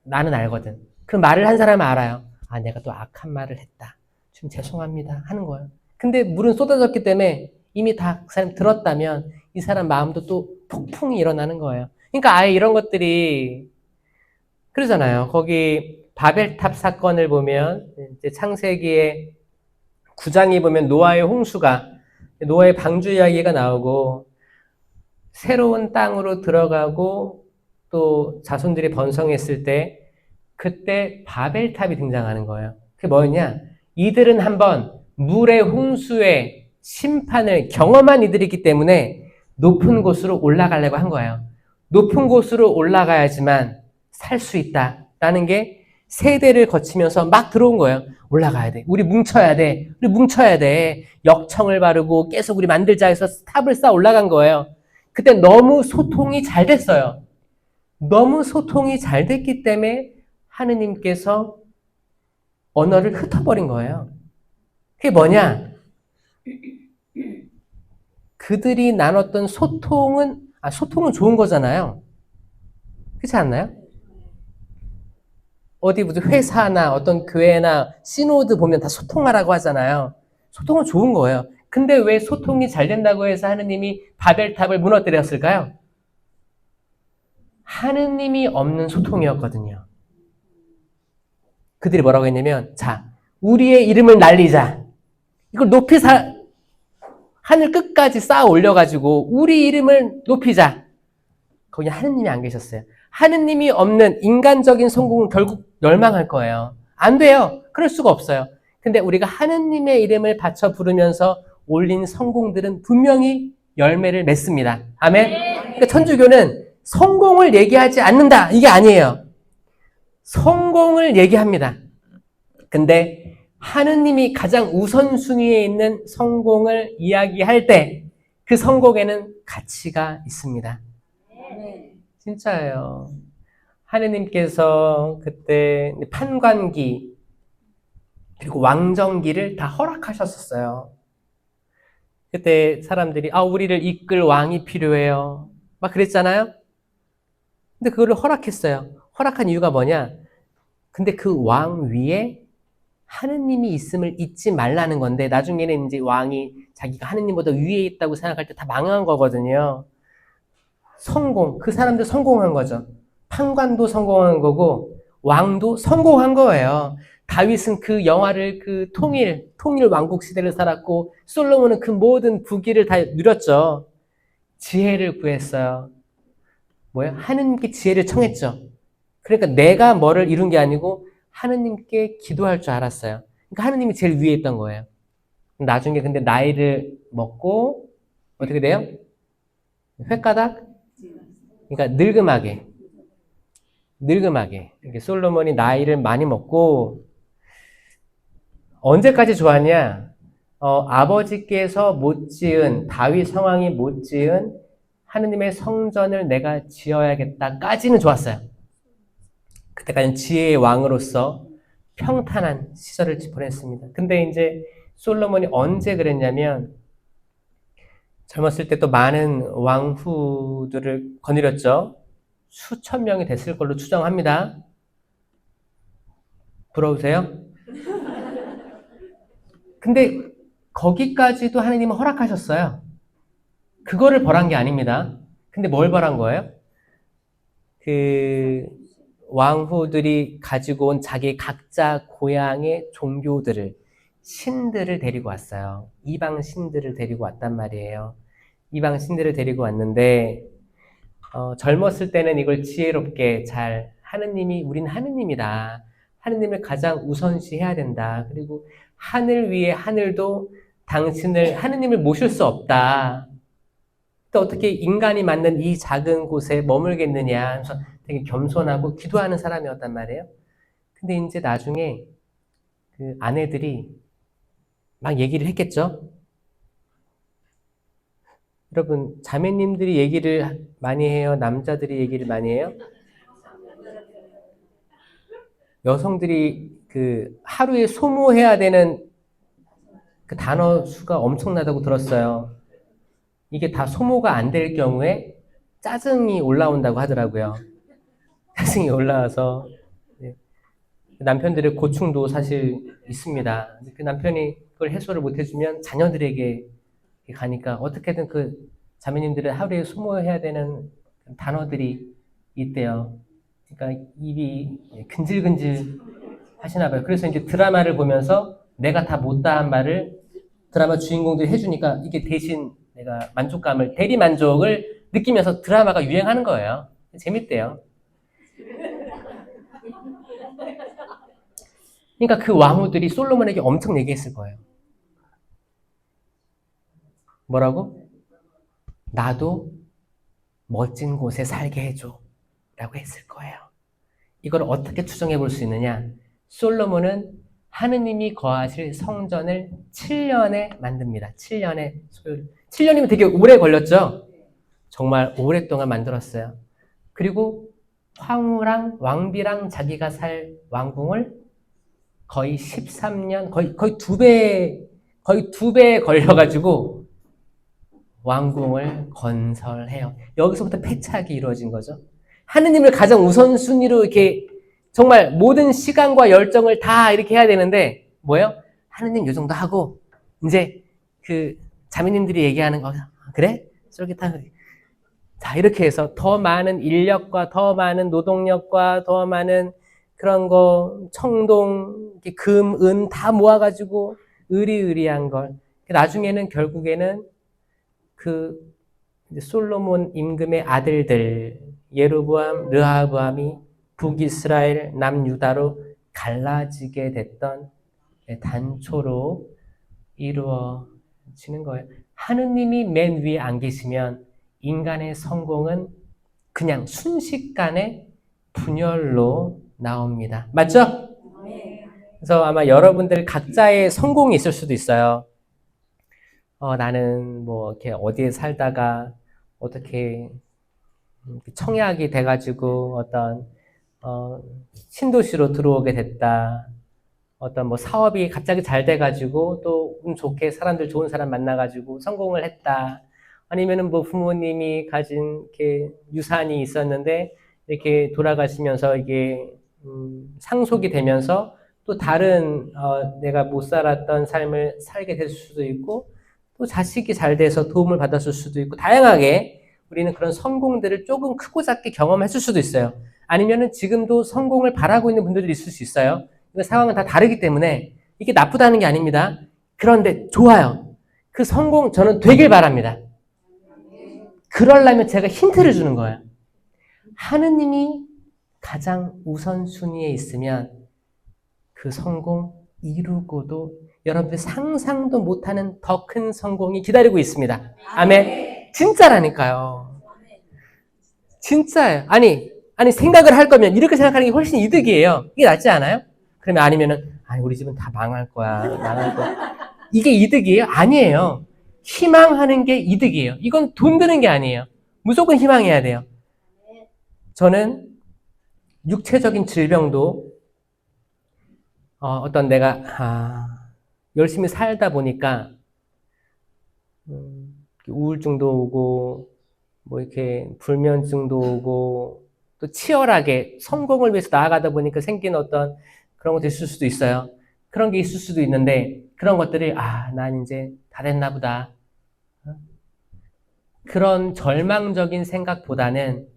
나는 알거든. 그럼 말을 한 사람은 알아요. 아, 내가 또 악한 말을 했다. 좀 죄송합니다. 하는 거예요. 근데 물은 쏟아졌기 때문에 이미 다 그 사람 들었다면 이 사람 마음도 또 폭풍이 일어나는 거예요. 그러니까 아예 이런 것들이 그러잖아요. 거기 바벨탑 사건을 보면 이제 창세기에 9장에 보면 노아의 방주 이야기가 나오고 새로운 땅으로 들어가고 또 자손들이 번성했을 때 그때 바벨탑이 등장하는 거예요. 그게 뭐였냐? 이들은 한번 물의 홍수의 심판을 경험한 이들이기 때문에 높은 곳으로 올라가려고 한 거예요. 높은 곳으로 올라가야지만 살 수 있다라는 게 세대를 거치면서 막 들어온 거예요. 올라가야 돼. 우리 뭉쳐야 돼. 우리 뭉쳐야 돼. 역청을 바르고 계속 우리 만들자 해서 탑을 쌓아 올라간 거예요. 그때 너무 소통이 잘 됐어요. 너무 소통이 잘 됐기 때문에 하느님께서 언어를 흩어버린 거예요. 그게 뭐냐? 그들이 나눴던 소통은 좋은 거잖아요. 그렇지 않나요? 어디 무슨 회사나 어떤 교회나 시노드 보면 다 소통하라고 하잖아요. 소통은 좋은 거예요. 근데 왜 소통이 잘 된다고 해서 하느님이 바벨탑을 무너뜨렸을까요? 하느님이 없는 소통이었거든요. 그들이 뭐라고 했냐면, 자, 우리의 이름을 날리자. 이걸 하늘 끝까지 쌓아 올려가지고 우리 이름을 높이자. 거기 하느님이 안 계셨어요. 하느님이 없는 인간적인 성공은 결국 멸망할 거예요. 안 돼요. 그럴 수가 없어요. 근데 우리가 하느님의 이름을 바쳐 부르면서 올린 성공들은 분명히 열매를 맺습니다. 아멘? 그러니까 천주교는 성공을 얘기하지 않는다. 이게 아니에요. 성공을 얘기합니다. 근데 하느님이 가장 우선순위에 있는 성공을 이야기할 때 그 성공에는 가치가 있습니다. 진짜예요. 하느님께서 그때 판관기 그리고 왕정기를 다 허락하셨었어요. 그때 사람들이 우리를 이끌 왕이 필요해요. 막 그랬잖아요. 근데 그거를 허락했어요. 허락한 이유가 뭐냐? 근데 그 왕 위에 하느님이 있음을 잊지 말라는 건데 나중에는 이제 왕이 자기가 하느님보다 위에 있다고 생각할 때 다 망한 거거든요. 그 사람들 성공한 거죠. 판관도 성공한 거고 왕도 성공한 거예요. 다윗은 그 영화를 통일 왕국 시대를 살았고 솔로몬은 그 모든 부귀를 다 누렸죠. 지혜를 구했어요. 하느님께 지혜를 청했죠. 그러니까 내가 뭐를 이룬 게 아니고 하느님께 기도할 줄 알았어요. 그러니까 하느님이 제일 위에 있던 거예요. 나중에 근데 나이를 먹고 어떻게 돼요? 횟가닥? 그러니까 늙음하게. 이렇게 솔로몬이 나이를 많이 먹고 언제까지 좋았냐? 아버지께서 못 지은 다윗 성왕이 못 지은 하느님의 성전을 내가 지어야겠다까지는 좋았어요. 그때까지는 지혜의 왕으로서 평탄한 시절을 보냈습니다. 근데 이제 솔로몬이 언제 그랬냐면 젊었을 때 또 많은 왕후들을 거느렸죠. 수천 명이 됐을 걸로 추정합니다. 부러우세요? 근데 거기까지도 하느님은 허락하셨어요. 그거를 벌한 게 아닙니다. 근데 뭘 벌한 거예요? 그 왕후들이 가지고 온 자기 각자 고향의 신들을 데리고 왔어요. 이방 신들을 데리고 왔단 말이에요. 이방 신들을 데리고 왔는데 젊었을 때는 이걸 지혜롭게 우린 하느님이다. 하느님을 가장 우선시해야 된다. 그리고 하늘 위에 하늘도 하느님을 모실 수 없다. 또 어떻게 인간이 만든 이 작은 곳에 머물겠느냐. 그래서 되게 겸손하고 기도하는 사람이었단 말이에요. 근데 이제 나중에 그 아내들이 막 얘기를 했겠죠. 여러분, 자매님들이 얘기를 많이 해요? 남자들이 얘기를 많이 해요? 여성들이 하루에 소모해야 되는 그 단어 수가 엄청나다고 들었어요. 이게 다 소모가 안 될 경우에 짜증이 올라온다고 하더라고요. 짜증이 올라와서. 남편들의 고충도 사실 있습니다. 그 남편이 그걸 해소를 못 해주면 자녀들에게 가니까 어떻게든 그 자매님들은 하루에 소모해야 되는 단어들이 있대요. 그러니까 입이 근질근질 하시나 봐요. 그래서 이제 드라마를 보면서 내가 다 못다한 말을 드라마 주인공들이 해주니까 이게 대신 내가 만족감을, 대리 만족을 느끼면서 드라마가 유행하는 거예요. 재밌대요. 그러니까 그 왕후들이 솔로몬에게 엄청 얘기했을 거예요. 뭐라고? 나도 멋진 곳에 살게 해줘. 라고 했을 거예요. 이걸 어떻게 추정해 볼 수 있느냐? 솔로몬은 하느님이 거하실 성전을 7년에 만듭니다. 7년에 소요를. 7년이면 되게 오래 걸렸죠? 정말 오랫동안 만들었어요. 그리고 황후랑 왕비랑 자기가 살 왕궁을 거의 13년, 거의 두 배 걸려가지고 왕궁을 건설해요. 여기서부터 패착이 이루어진 거죠. 하느님을 가장 우선순위로 이렇게 정말 모든 시간과 열정을 다 이렇게 해야 되는데, 뭐예요? 하느님 요 정도 하고, 이제 그 자매님들이 얘기하는 거, 그래? 쫄깃한, 자, 이렇게 해서 더 많은 인력과 더 많은 노동력과 더 많은 그런 거, 청동, 금, 은 다 모아가지고 의리의리한 걸. 나중에는 결국에는 그 솔로몬 임금의 아들들, 예로보암, 르하보암이 북이스라엘, 남유다로 갈라지게 됐던 단초로 이루어지는 거예요. 하느님이 맨 위에 안 계시면 인간의 성공은 그냥 순식간에 분열로 나옵니다. 맞죠? 그래서 아마 여러분들 각자의 성공이 있을 수도 있어요. 나는 뭐 이렇게 어디에 살다가 어떻게 청약이 돼가지고 어떤 신도시로 들어오게 됐다. 어떤 뭐 사업이 갑자기 잘 돼가지고 또 운 좋게 사람들 좋은 사람 만나가지고 성공을 했다. 아니면은 뭐 부모님이 가진 이렇게 유산이 있었는데 이렇게 돌아가시면서 이게 상속이 되면서 또 다른 내가 못 살았던 삶을 살게 될 수도 있고 또 자식이 잘 돼서 도움을 받았을 수도 있고 다양하게 우리는 그런 성공들을 조금 크고 작게 경험했을 수도 있어요. 아니면은 지금도 성공을 바라고 있는 분들이 있을 수 있어요. 그 상황은 다 다르기 때문에 이게 나쁘다는 게 아닙니다. 그런데 좋아요. 그 성공 저는 되길 바랍니다. 그러려면 제가 힌트를 주는 거예요. 하느님이 가장 우선순위에 있으면 그 성공 이루고도 여러분들 상상도 못하는 더 큰 성공이 기다리고 있습니다. 아멘. 진짜라니까요. 진짜예요. 아니 생각을 할 거면 이렇게 생각하는 게 훨씬 이득이에요. 이게 낫지 않아요? 그러면 아니면은 우리 집은 다 망할 거야. 이게 이득이에요? 아니에요. 희망하는 게 이득이에요. 이건 돈 드는 게 아니에요. 무조건 희망해야 돼요. 저는 육체적인 질병도 어떤 내가 열심히 살다 보니까 우울증도 오고 뭐 이렇게 불면증도 오고 또 치열하게 성공을 위해서 나아가다 보니까 생긴 어떤 그런 것도 있을 수도 있어요. 그런 게 있을 수도 있는데 그런 것들이 난 이제 다 됐나 보다. 그런 절망적인 생각보다는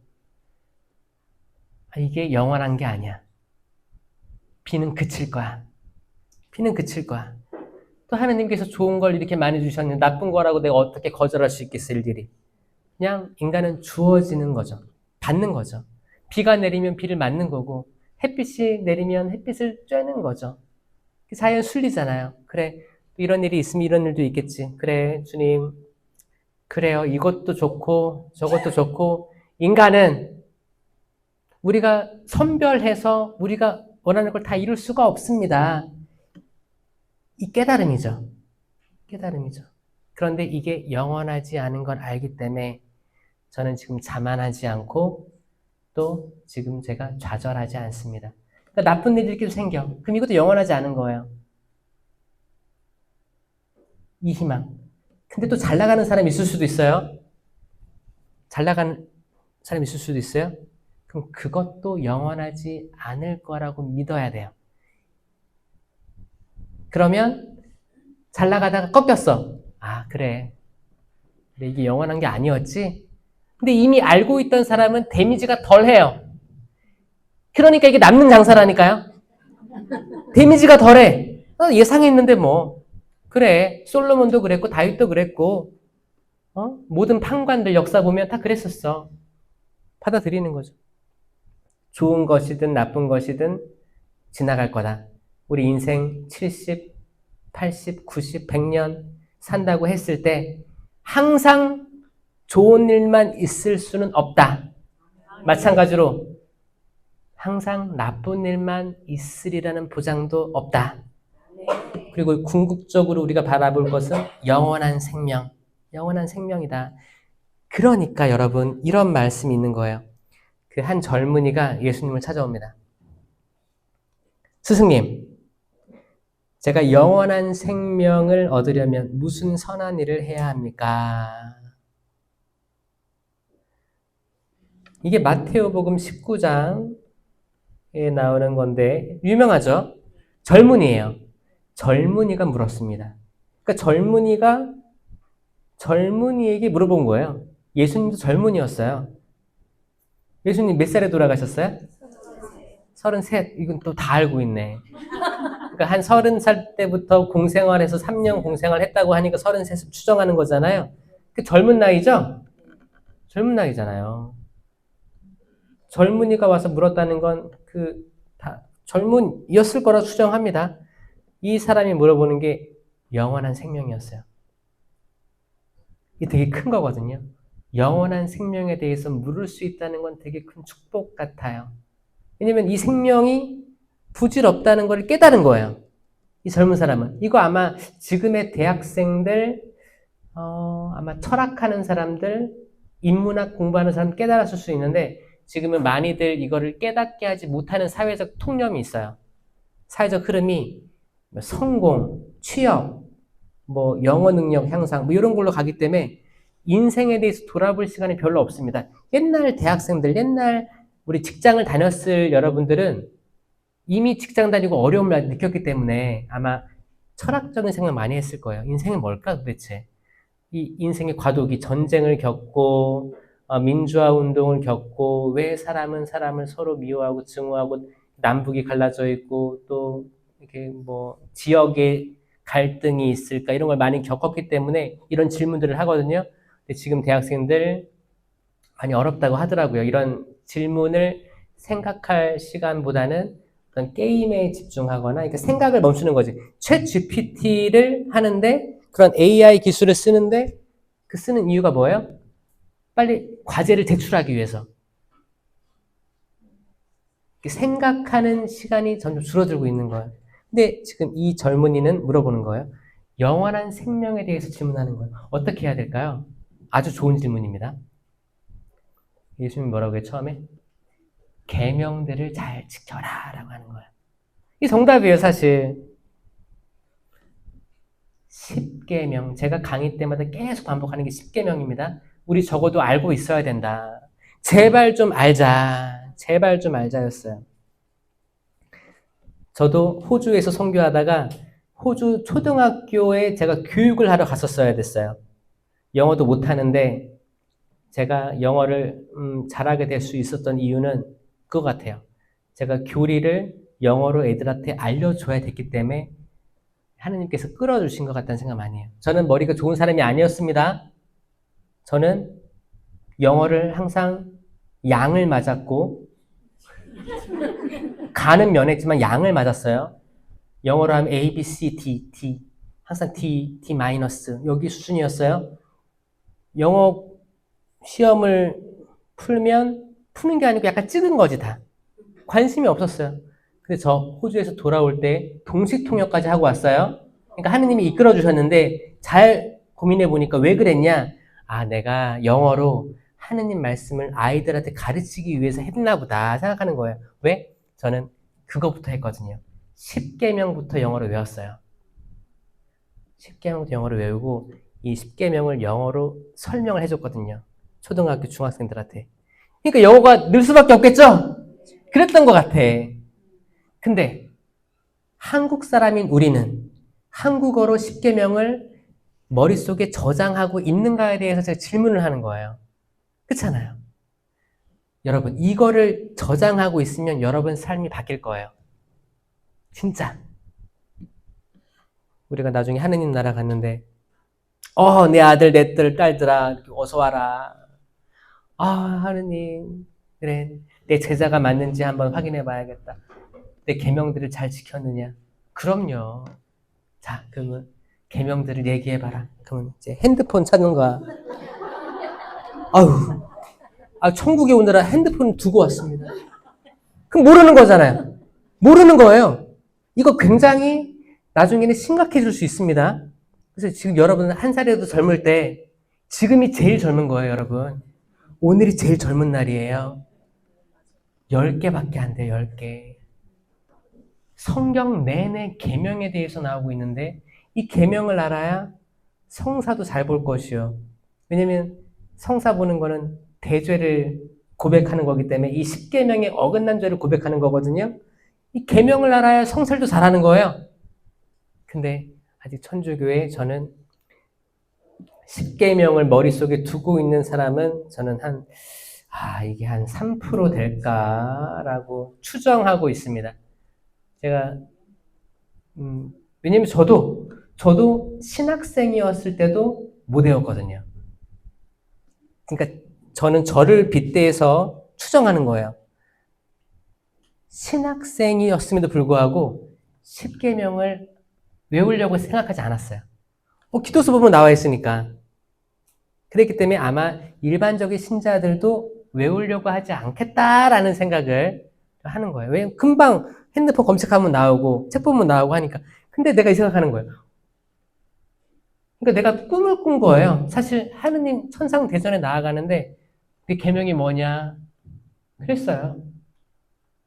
이게 영원한 게 아니야. 비는 그칠 거야. 비는 그칠 거야. 또 하나님께서 좋은 걸 이렇게 많이 주셨는데 나쁜 거라고 내가 어떻게 거절할 수 있겠어 일일이. 그냥 인간은 주어지는 거죠. 받는 거죠. 비가 내리면 비를 맞는 거고 햇빛이 내리면 햇빛을 쬐는 거죠. 자연 순리잖아요. 그래, 이런 일이 있으면 이런 일도 있겠지. 그래, 주님. 그래요. 이것도 좋고 저것도 좋고 인간은 우리가 선별해서 우리가 원하는 걸 다 이룰 수가 없습니다. 이 깨달음이죠. 깨달음이죠. 그런데 이게 영원하지 않은 걸 알기 때문에 저는 지금 자만하지 않고 또 지금 제가 좌절하지 않습니다. 그러니까 나쁜 일들이 생겨. 그럼 이것도 영원하지 않은 거예요. 이 희망. 근데 또 잘 나가는 사람이 있을 수도 있어요. 잘 나가는 사람이 있을 수도 있어요. 그럼 그것도 영원하지 않을 거라고 믿어야 돼요. 그러면 잘 나가다가 꺾였어. 아, 그래. 근데 이게 영원한 게 아니었지? 근데 이미 알고 있던 사람은 데미지가 덜해요. 그러니까 이게 남는 장사라니까요. 데미지가 덜해. 예상했는데 뭐. 그래. 솔로몬도 그랬고 다윗도 그랬고 모든 판관들 역사 보면 다 그랬었어. 받아들이는 거죠. 좋은 것이든 나쁜 것이든 지나갈 거다. 우리 인생 70, 80, 90, 100년 산다고 했을 때 항상 좋은 일만 있을 수는 없다. 마찬가지로 항상 나쁜 일만 있으리라는 보장도 없다. 그리고 궁극적으로 우리가 바라볼 것은 영원한 생명, 영원한 생명이다. 그러니까 여러분 이런 말씀이 있는 거예요. 그 한 젊은이가 예수님을 찾아옵니다. 스승님, 제가 영원한 생명을 얻으려면 무슨 선한 일을 해야 합니까? 이게 마테오복음 19장에 나오는 건데 유명하죠? 젊은이에요. 젊은이가 물었습니다. 그러니까 젊은이에게 물어본 거예요. 예수님도 젊은이였어요. 예수님 몇 살에 돌아가셨어요? 33. 이건 또 다 알고 있네. 그러니까 한 30살 때부터 공생활해서 3년 공생활 했다고 하니까 33을 추정하는 거잖아요. 그 젊은 나이죠? 젊은 나이잖아요. 젊은이가 와서 물었다는 건 다 젊은이였을 거라 추정합니다. 이 사람이 물어보는 게 영원한 생명이었어요. 이게 되게 큰 거거든요. 영원한 생명에 대해서 물을 수 있다는 건 되게 큰 축복 같아요. 왜냐면 이 생명이 부질없다는 걸 깨달은 거예요. 이 젊은 사람은. 이거 아마 지금의 대학생들, 아마 철학하는 사람들, 인문학 공부하는 사람 깨달았을 수 있는데 지금은 많이들 이거를 깨닫게 하지 못하는 사회적 통념이 있어요. 사회적 흐름이 성공, 취업, 영어 능력 향상, 이런 걸로 가기 때문에 인생에 대해서 돌아볼 시간이 별로 없습니다. 옛날 대학생들, 옛날 우리 직장을 다녔을 여러분들은 이미 직장 다니고 어려움을 느꼈기 때문에 아마 철학적인 생각 많이 했을 거예요. 인생이 뭘까 도대체? 이 인생의 과도기, 전쟁을 겪고 민주화 운동을 겪고 왜 사람은 사람을 서로 미워하고 증오하고 남북이 갈라져 있고 또 이렇게 지역의 갈등이 있을까 이런 걸 많이 겪었기 때문에 이런 질문들을 하거든요. 근데 지금 대학생들 많이 어렵다고 하더라고요. 이런 질문을 생각할 시간보다는 어떤 게임에 집중하거나 그러니까 생각을 멈추는 거지. 챗 GPT를 하는데 그런 AI 기술을 쓰는데 그 쓰는 이유가 뭐예요? 빨리 과제를 제출하기 위해서. 생각하는 시간이 점점 줄어들고 있는 거예요. 근데 지금 이 젊은이는 물어보는 거예요. 영원한 생명에 대해서 질문하는 거예요. 어떻게 해야 될까요? 아주 좋은 질문입니다. 예수님이 뭐라고 해요, 처음에? 계명들을 잘 지켜라 라고 하는 거예요. 이 정답이에요, 사실. 10계명. 제가 강의 때마다 계속 반복하는 게 10계명입니다. 우리 적어도 알고 있어야 된다. 제발 좀 알자. 제발 좀 알자였어요. 저도 호주에서 선교하다가 호주 초등학교에 제가 교육을 하러 갔었어야 됐어요. 영어도 못하는데 제가 영어를 잘하게 될 수 있었던 이유는 그거 같아요. 제가 교리를 영어로 애들한테 알려줘야 됐기 때문에 하느님께서 끌어주신 것 같다는 생각 많이 해요. 저는 머리가 좋은 사람이 아니었습니다. 저는 영어를 항상 양을 맞았고 가는 면했지만 양을 맞았어요. 영어로 하면 A, B, C, D, D. 항상 D, D 마이너스 여기 수준이었어요. 영어 시험을 풀면 푸는 게 아니고 약간 찍은 거지 다. 관심이 없었어요. 근데 저 호주에서 돌아올 때 동식 통역까지 하고 왔어요. 그러니까 하느님이 이끌어 주셨는데 잘 고민해 보니까 왜 그랬냐? 아, 내가 영어로 하느님 말씀을 아이들한테 가르치기 위해서 했나 보다 생각하는 거예요. 왜? 저는 그거부터 했거든요. 10계명부터 영어로 외웠어요. 10계명부터 영어로 외우고 이 10계명을 영어로 설명을 해줬거든요. 초등학교 중학생들한테. 그러니까 영어가 늘 수밖에 없겠죠? 그랬던 것 같아. 근데 한국 사람인 우리는 한국어로 10계명을 머릿속에 저장하고 있는가에 대해서 제가 질문을 하는 거예요. 그렇잖아요. 여러분, 이거를 저장하고 있으면 여러분 삶이 바뀔 거예요. 진짜. 우리가 나중에 하느님 나라 갔는데 내 아들, 내 딸들아, 어서 와라. 하느님, 그래, 내 제자가 맞는지 한번 확인해 봐야겠다. 내 계명들을 잘 지켰느냐? 그럼요. 자, 그러면 계명들을 얘기해 봐라. 그러면 이제 핸드폰 찾는 거야. 천국에 오느라 핸드폰 두고 왔습니다. 그럼 모르는 거잖아요. 모르는 거예요. 이거 굉장히 나중에는 심각해질 수 있습니다. 그래서 지금 여러분 한 살이라도 젊을 때 지금이 제일 젊은 거예요, 여러분. 오늘이 제일 젊은 날이에요. 10개밖에 안 돼요, 10개. 성경 내내 계명에 대해서 나오고 있는데 이 계명을 알아야 성사도 잘 볼 것이요. 왜냐면 성사 보는 거는 대죄를 고백하는 거기 때문에 이 10계명의 어긋난 죄를 고백하는 거거든요. 이 계명을 알아야 성살도 잘하는 거예요. 근데 아직 천주교에 저는 10계명을 머릿속에 두고 있는 사람은 저는 이게 한 3% 될까라고 추정하고 있습니다. 제가 왜냐면 저도 신학생이었을 때도 못 외웠거든요. 그러니까 저는 저를 빗대서 추정하는 거예요. 신학생이었음에도 불구하고 10계명을 외우려고 생각하지 않았어요. 기도서 보면 나와 있으니까. 그랬기 때문에 아마 일반적인 신자들도 외우려고 하지 않겠다라는 생각을 하는 거예요. 왜? 금방 핸드폰 검색하면 나오고 책 보면 나오고 하니까. 근데 내가 이 생각하는 거예요. 그러니까 내가 꿈을 꾼 거예요. 사실 하느님 천상 대전에 나아가는데 그 계명이 뭐냐 그랬어요.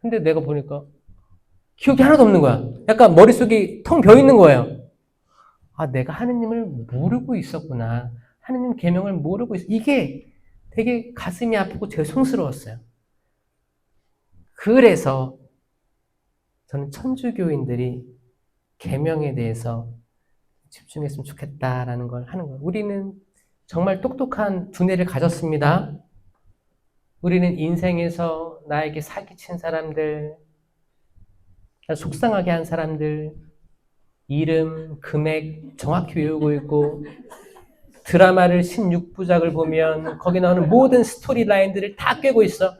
근데 내가 보니까 기억이 하나도 없는 거야. 약간 머릿속이 텅 비어 있는 거예요. 내가 하느님을 모르고 있었구나. 하느님 계명을 모르고 이게 되게 가슴이 아프고 죄송스러웠어요. 그래서 저는 천주교인들이 계명에 대해서 집중했으면 좋겠다라는 걸 하는 거예요. 우리는 정말 똑똑한 두뇌를 가졌습니다. 우리는 인생에서 나에게 사기친 사람들, 속상하게 한 사람들, 이름, 금액 정확히 외우고 있고 드라마를 16부작을 보면 거기 나오는 모든 스토리 라인들을 다 꿰고 있어.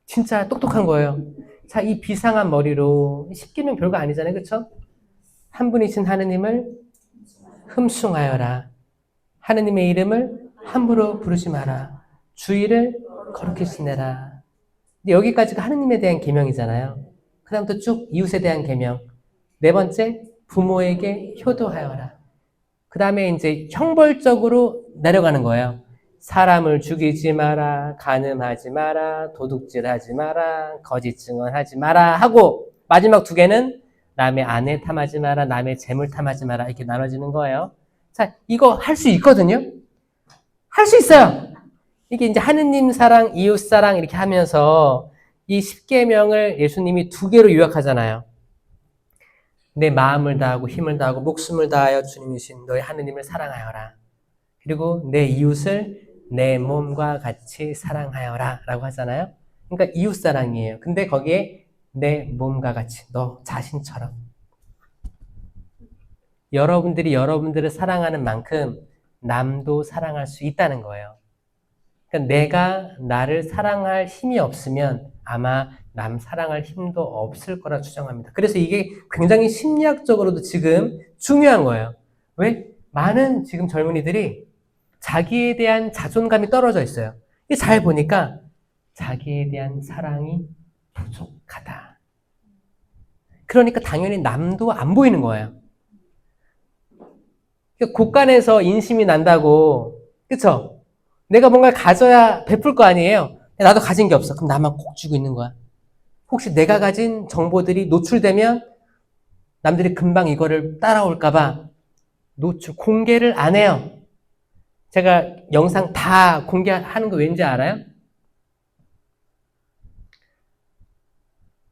진짜 똑똑한 거예요. 자, 이 비상한 머리로 10계명 별거 아니잖아요. 그렇죠? 한 분이신 하느님을 흠숭하여라. 하느님의 이름을 함부로 부르지 마라. 주의를 거룩히 지내라. 여기까지가 하느님에 대한 계명이잖아요. 그 다음부터 쭉 이웃에 대한 계명. 네 번째, 부모에게 효도하여라. 그 다음에 이제 형벌적으로 내려가는 거예요. 사람을 죽이지 마라, 간음하지 마라, 도둑질하지 마라, 거짓 증언하지 마라 하고 마지막 2개는 남의 아내 탐하지 마라, 남의 재물 탐하지 마라 이렇게 나눠지는 거예요. 자, 이거 할 수 있거든요. 할 수 있어요. 이게 이제 하느님 사랑, 이웃 사랑 이렇게 하면서 이 10계명을 예수님이 2개로 요약하잖아요. 내 마음을 다하고 힘을 다하고 목숨을 다하여 주님이신 너희 하느님을 사랑하여라. 그리고 내 이웃을 내 몸과 같이 사랑하여라 라고 하잖아요. 그러니까 이웃 사랑이에요. 근데 거기에 내 몸과 같이 너 자신처럼 여러분들이 여러분들을 사랑하는 만큼 남도 사랑할 수 있다는 거예요. 그러니까 내가 나를 사랑할 힘이 없으면 아마 남 사랑할 힘도 없을 거라 추정합니다. 그래서 이게 굉장히 심리학적으로도 지금 중요한 거예요. 왜? 많은 지금 젊은이들이 자기에 대한 자존감이 떨어져 있어요. 잘 보니까 자기에 대한 사랑이 부족하다. 그러니까 당연히 남도 안 보이는 거예요. 곳간에서 인심이 난다고, 그쵸? 내가 뭔가를 가져야 베풀 거 아니에요? 나도 가진 게 없어. 그럼 나만 꼭 쥐고 있는 거야. 혹시 내가 가진 정보들이 노출되면 남들이 금방 이거를 따라올까봐 공개를 안 해요. 제가 영상 다 공개하는 거 왠지 알아요?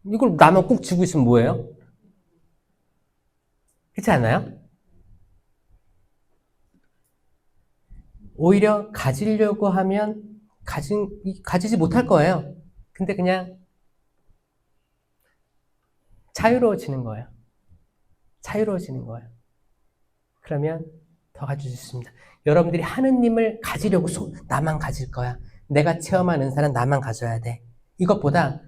이걸 나만 꼭 쥐고 있으면 뭐예요? 그렇지 않아요? 오히려 가지려고 하면 가지지 못할 거예요. 근데 그냥 자유로워지는 거예요. 자유로워지는 거예요. 그러면 더 가질 수 있습니다. 여러분들이 하느님을 가지려고 나만 가질 거야. 내가 체험한 은사는 나만 가져야 돼. 이것보다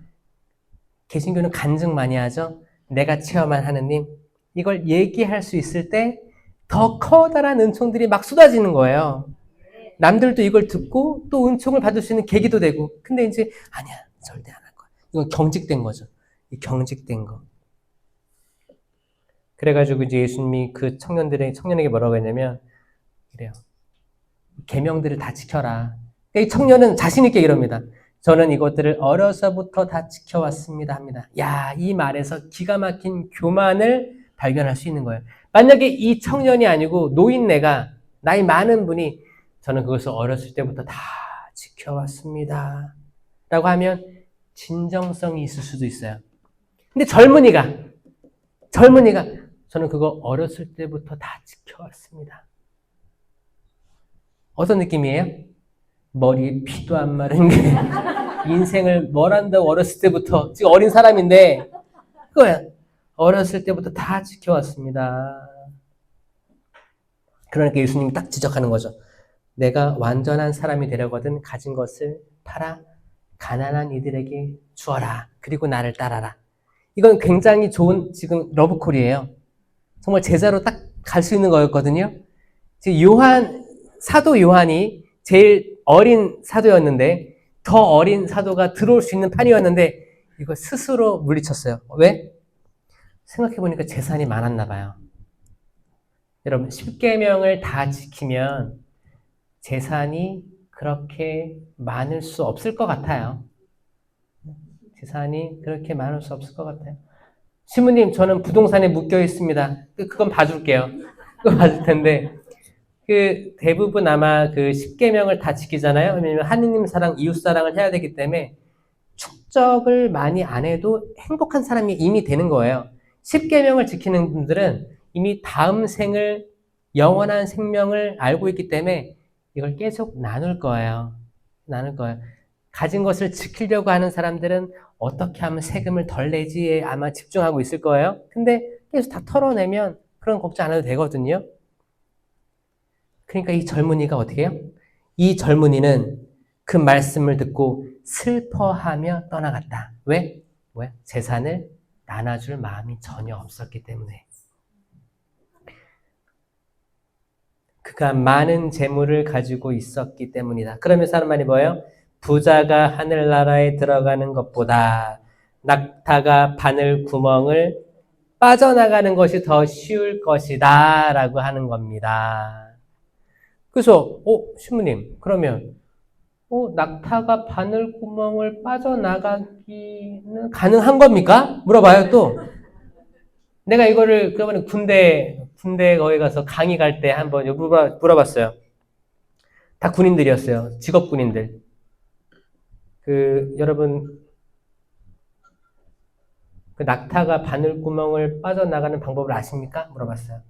개신교는 간증 많이 하죠. 내가 체험한 하느님, 이걸 얘기할 수 있을 때 더 커다란 은총들이 막 쏟아지는 거예요. 남들도 이걸 듣고 또 은총을 받을 수 있는 계기도 되고. 근데 이제 아니야, 절대 안 할 거야. 이건 경직된 거죠. 이 경직된 거. 그래가지고 이제 예수님이 그 청년에게 뭐라고 했냐면 그래요. 계명들을 다 지켜라. 이 청년은 자신 있게 이럽니다. 저는 이것들을 어려서부터 다 지켜왔습니다 합니다. 야, 이 말에서 기가 막힌 교만을 발견할 수 있는 거예요. 만약에 이 청년이 아니고 노인네가 나이 많은 분이 저는 그것을 어렸을 때부터 다 지켜왔습니다 라고 하면 진정성이 있을 수도 있어요. 근데 젊은이가 저는 그거 어렸을 때부터 다 지켜왔습니다. 어떤 느낌이에요? 머리에 피도 안 마른 게 인생을 뭘 한다고 어렸을 때부터 지금 어린 사람인데 그거야. 어렸을 때부터 다 지켜왔습니다. 그러니까 예수님이 딱 지적하는 거죠. 내가 완전한 사람이 되려거든 가진 것을 팔아 가난한 이들에게 주어라. 그리고 나를 따라라. 이건 굉장히 좋은 지금 러브콜이에요. 정말 제자로 딱 갈 수 있는 거였거든요. 지금 사도 요한이 제일 어린 사도였는데 더 어린 사도가 들어올 수 있는 판이었는데 이거 스스로 물리쳤어요. 왜? 생각해보니까 재산이 많았나 봐요. 여러분 10계명을 다 지키면 재산이 그렇게 많을 수 없을 것 같아요. 재산이 그렇게 많을 수 없을 것 같아요. 신부님 저는 부동산에 묶여 있습니다. 그건 봐줄게요. 그거 봐줄 텐데 대부분 아마 10계명을 다 지키잖아요. 왜냐면 하느님 사랑, 이웃 사랑을 해야 되기 때문에 축적을 많이 안 해도 행복한 사람이 이미 되는 거예요. 10계명을 지키는 분들은 이미 다음 생을 영원한 생명을 알고 있기 때문에 이걸 계속 나눌 거예요. 가진 것을 지키려고 하는 사람들은 어떻게 하면 세금을 덜 내지에 아마 집중하고 있을 거예요. 근데 계속 다 털어내면 그런 걱정 안 해도 되거든요. 그러니까 이 젊은이가 어떻게 해요? 이 젊은이는 그 말씀을 듣고 슬퍼하며 떠나갔다. 왜? 재산을 나눠줄 마음이 전혀 없었기 때문에. 그가 많은 재물을 가지고 있었기 때문이다. 그러면서 하는 말이 뭐예요? 부자가 하늘나라에 들어가는 것보다 낙타가 바늘 구멍을 빠져나가는 것이 더 쉬울 것이다 라고 하는 겁니다. 그래서 신부님 그러면 낙타가 바늘구멍을 빠져나가기는 가능한 겁니까? 물어봐요 또. 내가 이거를 그러면 군대 거기 가서 강의 갈 때 한번 물어봤어요. 다 군인들이었어요. 직업 군인들. 여러분 낙타가 바늘구멍을 빠져나가는 방법을 아십니까? 물어봤어요.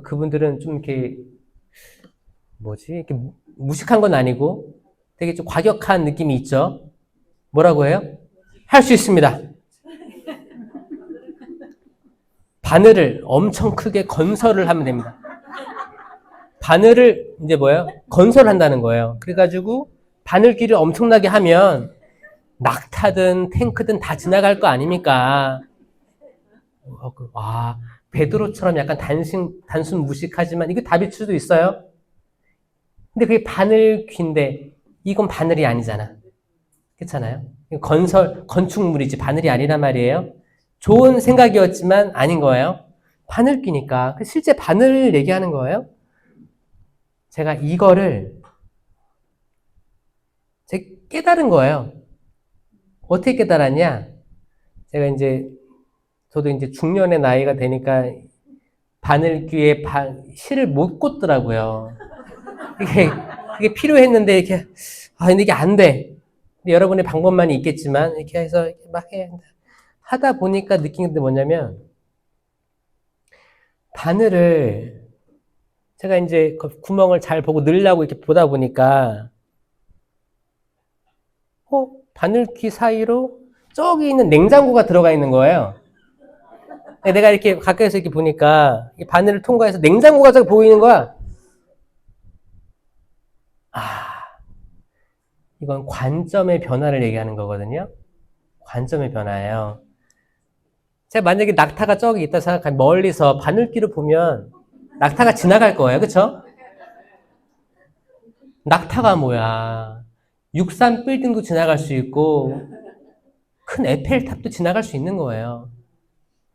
그분들은 좀 이렇게 이렇게 무식한 건 아니고 되게 좀 과격한 느낌이 있죠. 뭐라고 해요? 할 수 있습니다. 바늘을 엄청 크게 건설을 하면 됩니다. 바늘을 이제 건설한다는 거예요. 그래가지고 바늘길을 엄청나게 하면 낙타든 탱크든 다 지나갈 거 아닙니까? 베드로처럼 약간 단순 무식하지만 이게 답일 수도 있어요. 근데 그게 바늘귀인데 이건 바늘이 아니잖아. 그렇잖아요? 건축물이지 바늘이 아니란 말이에요. 좋은 생각이었지만 아닌 거예요. 바늘귀니까. 실제 바늘을 얘기하는 거예요. 제가 이거를 깨달은 거예요. 어떻게 깨달았냐? 저도 이제 중년의 나이가 되니까 바늘귀에 실을 못 꽂더라고요. 그게 필요했는데 근데 이게 안 돼. 근데 여러분의 방법만이 있겠지만 이렇게 해서 이렇게 막 하다 보니까 느낀 게 뭐냐면 바늘을 제가 이제 그 구멍을 잘 보고 넣으려고 이렇게 보다 보니까 바늘귀 사이로 저기 있는 냉장고가 들어가 있는 거예요. 내가 이렇게 가까이서 이렇게 보니까 이 바늘을 통과해서 냉장고가 저기 보이는 거야. 이건 관점의 변화를 얘기하는 거거든요. 관점의 변화예요. 제가 만약에 낙타가 저기 있다 생각하면 멀리서 바늘귀를 보면 낙타가 지나갈 거예요. 그쵸? 낙타가 뭐야. 63 빌딩도 지나갈 수 있고 큰 에펠탑도 지나갈 수 있는 거예요.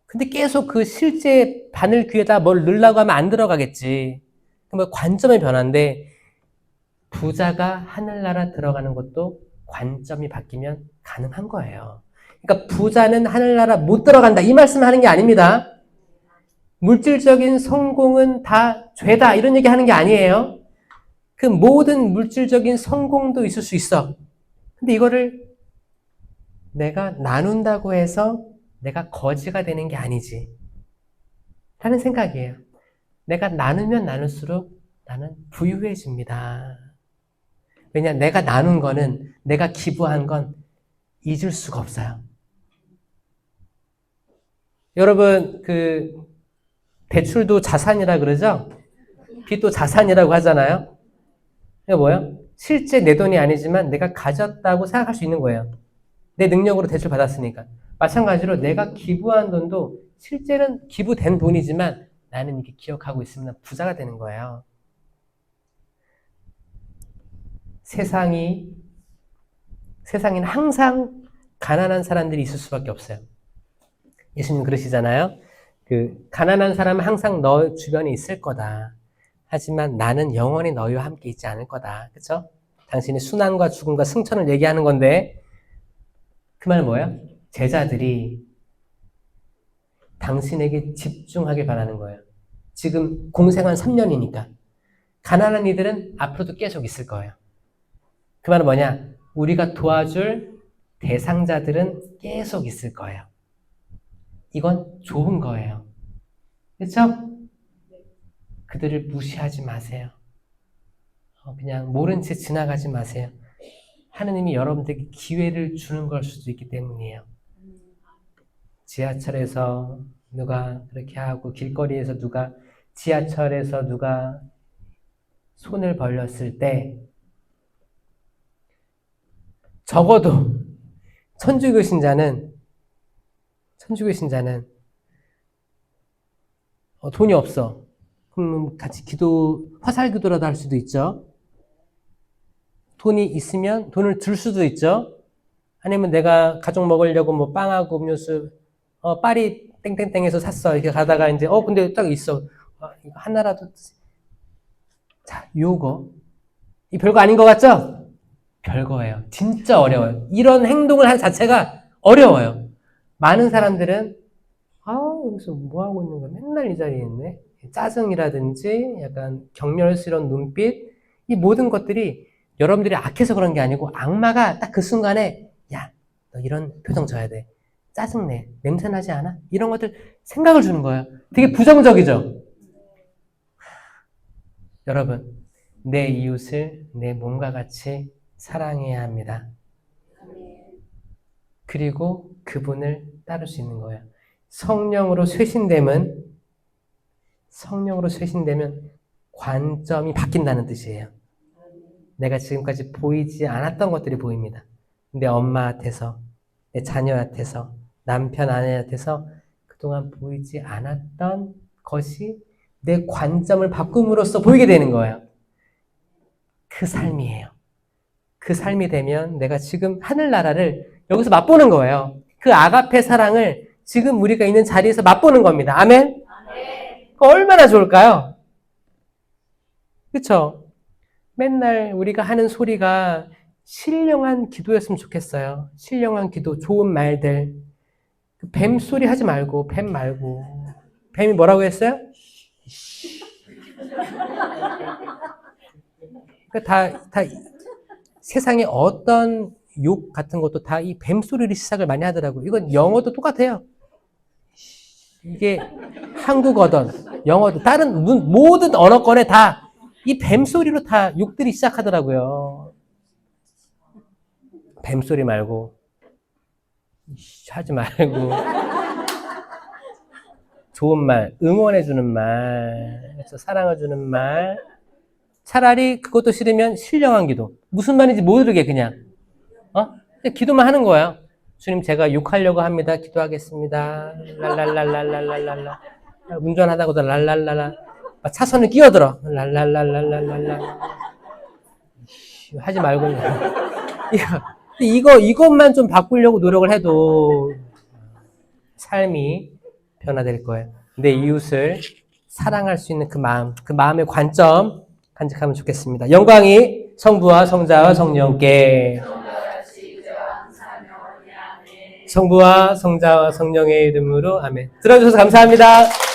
근데 계속 그 실제 바늘 귀에다 뭘 넣으려고 하면 안 들어가겠지. 그러면 관점의 변화인데 부자가 하늘나라 들어가는 것도 관점이 바뀌면 가능한 거예요. 그러니까 부자는 하늘나라 못 들어간다 이 말씀을 하는 게 아닙니다. 물질적인 성공은 다 죄다 이런 얘기 하는 게 아니에요. 그 모든 물질적인 성공도 있을 수 있어. 근데 이거를 내가 나눈다고 해서 내가 거지가 되는 게 아니지 라는 생각이에요. 내가 나누면 나눌수록 나는 부유해집니다. 왜냐, 내가 나눈 거는, 내가 기부한 건 잊을 수가 없어요. 여러분, 대출도 자산이라 그러죠? 빚도 자산이라고 하잖아요? 이게 뭐예요? 실제 내 돈이 아니지만 내가 가졌다고 생각할 수 있는 거예요. 내 능력으로 대출 받았으니까. 마찬가지로 내가 기부한 돈도 실제는 기부된 돈이지만 나는 이게 기억하고 있으면 부자가 되는 거예요. 세상에는 항상 가난한 사람들이 있을 수밖에 없어요. 예수님 그러시잖아요. 가난한 사람은 항상 너 주변에 있을 거다. 하지만 나는 영원히 너희와 함께 있지 않을 거다. 그렇죠? 당신의 순환과 죽음과 승천을 얘기하는 건데 그 말은 뭐예요? 제자들이 당신에게 집중하길 바라는 거예요. 지금 공생한 3년이니까. 가난한 이들은 앞으로도 계속 있을 거예요. 그 말은 뭐냐? 우리가 도와줄 대상자들은 계속 있을 거예요. 이건 좋은 거예요. 그렇죠? 그들을 무시하지 마세요. 그냥 모른 채 지나가지 마세요. 하느님이 여러분들에게 기회를 주는 걸 수도 있기 때문이에요. 지하철에서 누가 그렇게 하고 길거리에서 지하철에서 누가 손을 벌렸을 때 적어도 천주교 신자는 돈이 없어. 그럼 같이 화살 기도라도 할 수도 있죠. 돈이 있으면 돈을 줄 수도 있죠. 아니면 내가 가족 먹으려고 뭐 빵하고 음료수 파리 땡땡땡에서 샀어. 이렇게 가다가 이제 근데 딱 있어. 이거 하나라도. 자, 이 별거 아닌 것 같죠? 별거예요. 진짜 어려워요. 이런 행동을 한 자체가 어려워요. 많은 사람들은 여기서 뭐 하고 있는 거야? 맨날 이 자리에 있네. 짜증이라든지 약간 격렬스러운 눈빛, 이 모든 것들이 여러분들이 악해서 그런 게 아니고 악마가 딱 그 순간에 야, 너 이런 표정 져야 돼. 짜증내. 냄새나지 않아? 이런 것들 생각을 주는 거예요. 되게 부정적이죠? 여러분, 내 이웃을 내 몸과 같이 사랑해야 합니다. 그리고 그분을 따를 수 있는 거예요. 성령으로 쇄신되면 관점이 바뀐다는 뜻이에요. 내가 지금까지 보이지 않았던 것들이 보입니다. 내 엄마한테서, 내 자녀한테서, 남편, 아내한테서 그동안 보이지 않았던 것이 내 관점을 바꿈으로써 보이게 되는 거예요. 그 삶이에요. 그 삶이 되면 내가 지금 하늘나라를 여기서 맛보는 거예요. 그 아가페 사랑을 지금 우리가 있는 자리에서 맛보는 겁니다. 아멘? 얼마나 좋을까요? 그렇죠? 맨날 우리가 하는 소리가 신령한 기도였으면 좋겠어요. 신령한 기도, 좋은 말들. 뱀 소리 하지 말고, 뱀 말고. 뱀이 뭐라고 했어요? 그러니까 다 세상에 어떤 욕 같은 것도 다 이 뱀 소리를 시작을 많이 하더라고요. 이건 영어도 똑같아요. 이게 한국어든 영어든 다른 모든 언어권에 다 이 뱀소리로 다 욕들이 시작하더라고요. 뱀소리 말고 하지 말고 좋은 말, 응원해주는 말, 그래서 사랑해주는 말. 차라리 그것도 싫으면 신령한 기도. 무슨 말인지 모르게 그냥 기도만 하는 거야. 주님, 제가 욕하려고 합니다. 기도하겠습니다. 랄랄랄랄랄랄랄라. 운전하다가도 랄랄랄라. 차선을 끼어들어. 랄랄랄랄랄랄라. 하지 말고. 이것만 좀 바꾸려고 노력을 해도 삶이 변화될 거예요. 내 이웃을 사랑할 수 있는 그 마음, 그 마음의 관점 간직하면 좋겠습니다. 영광이 성부와 성자와 성령께, 성부와 성자와 성령의 이름으로 아멘. 들어주셔서 감사합니다.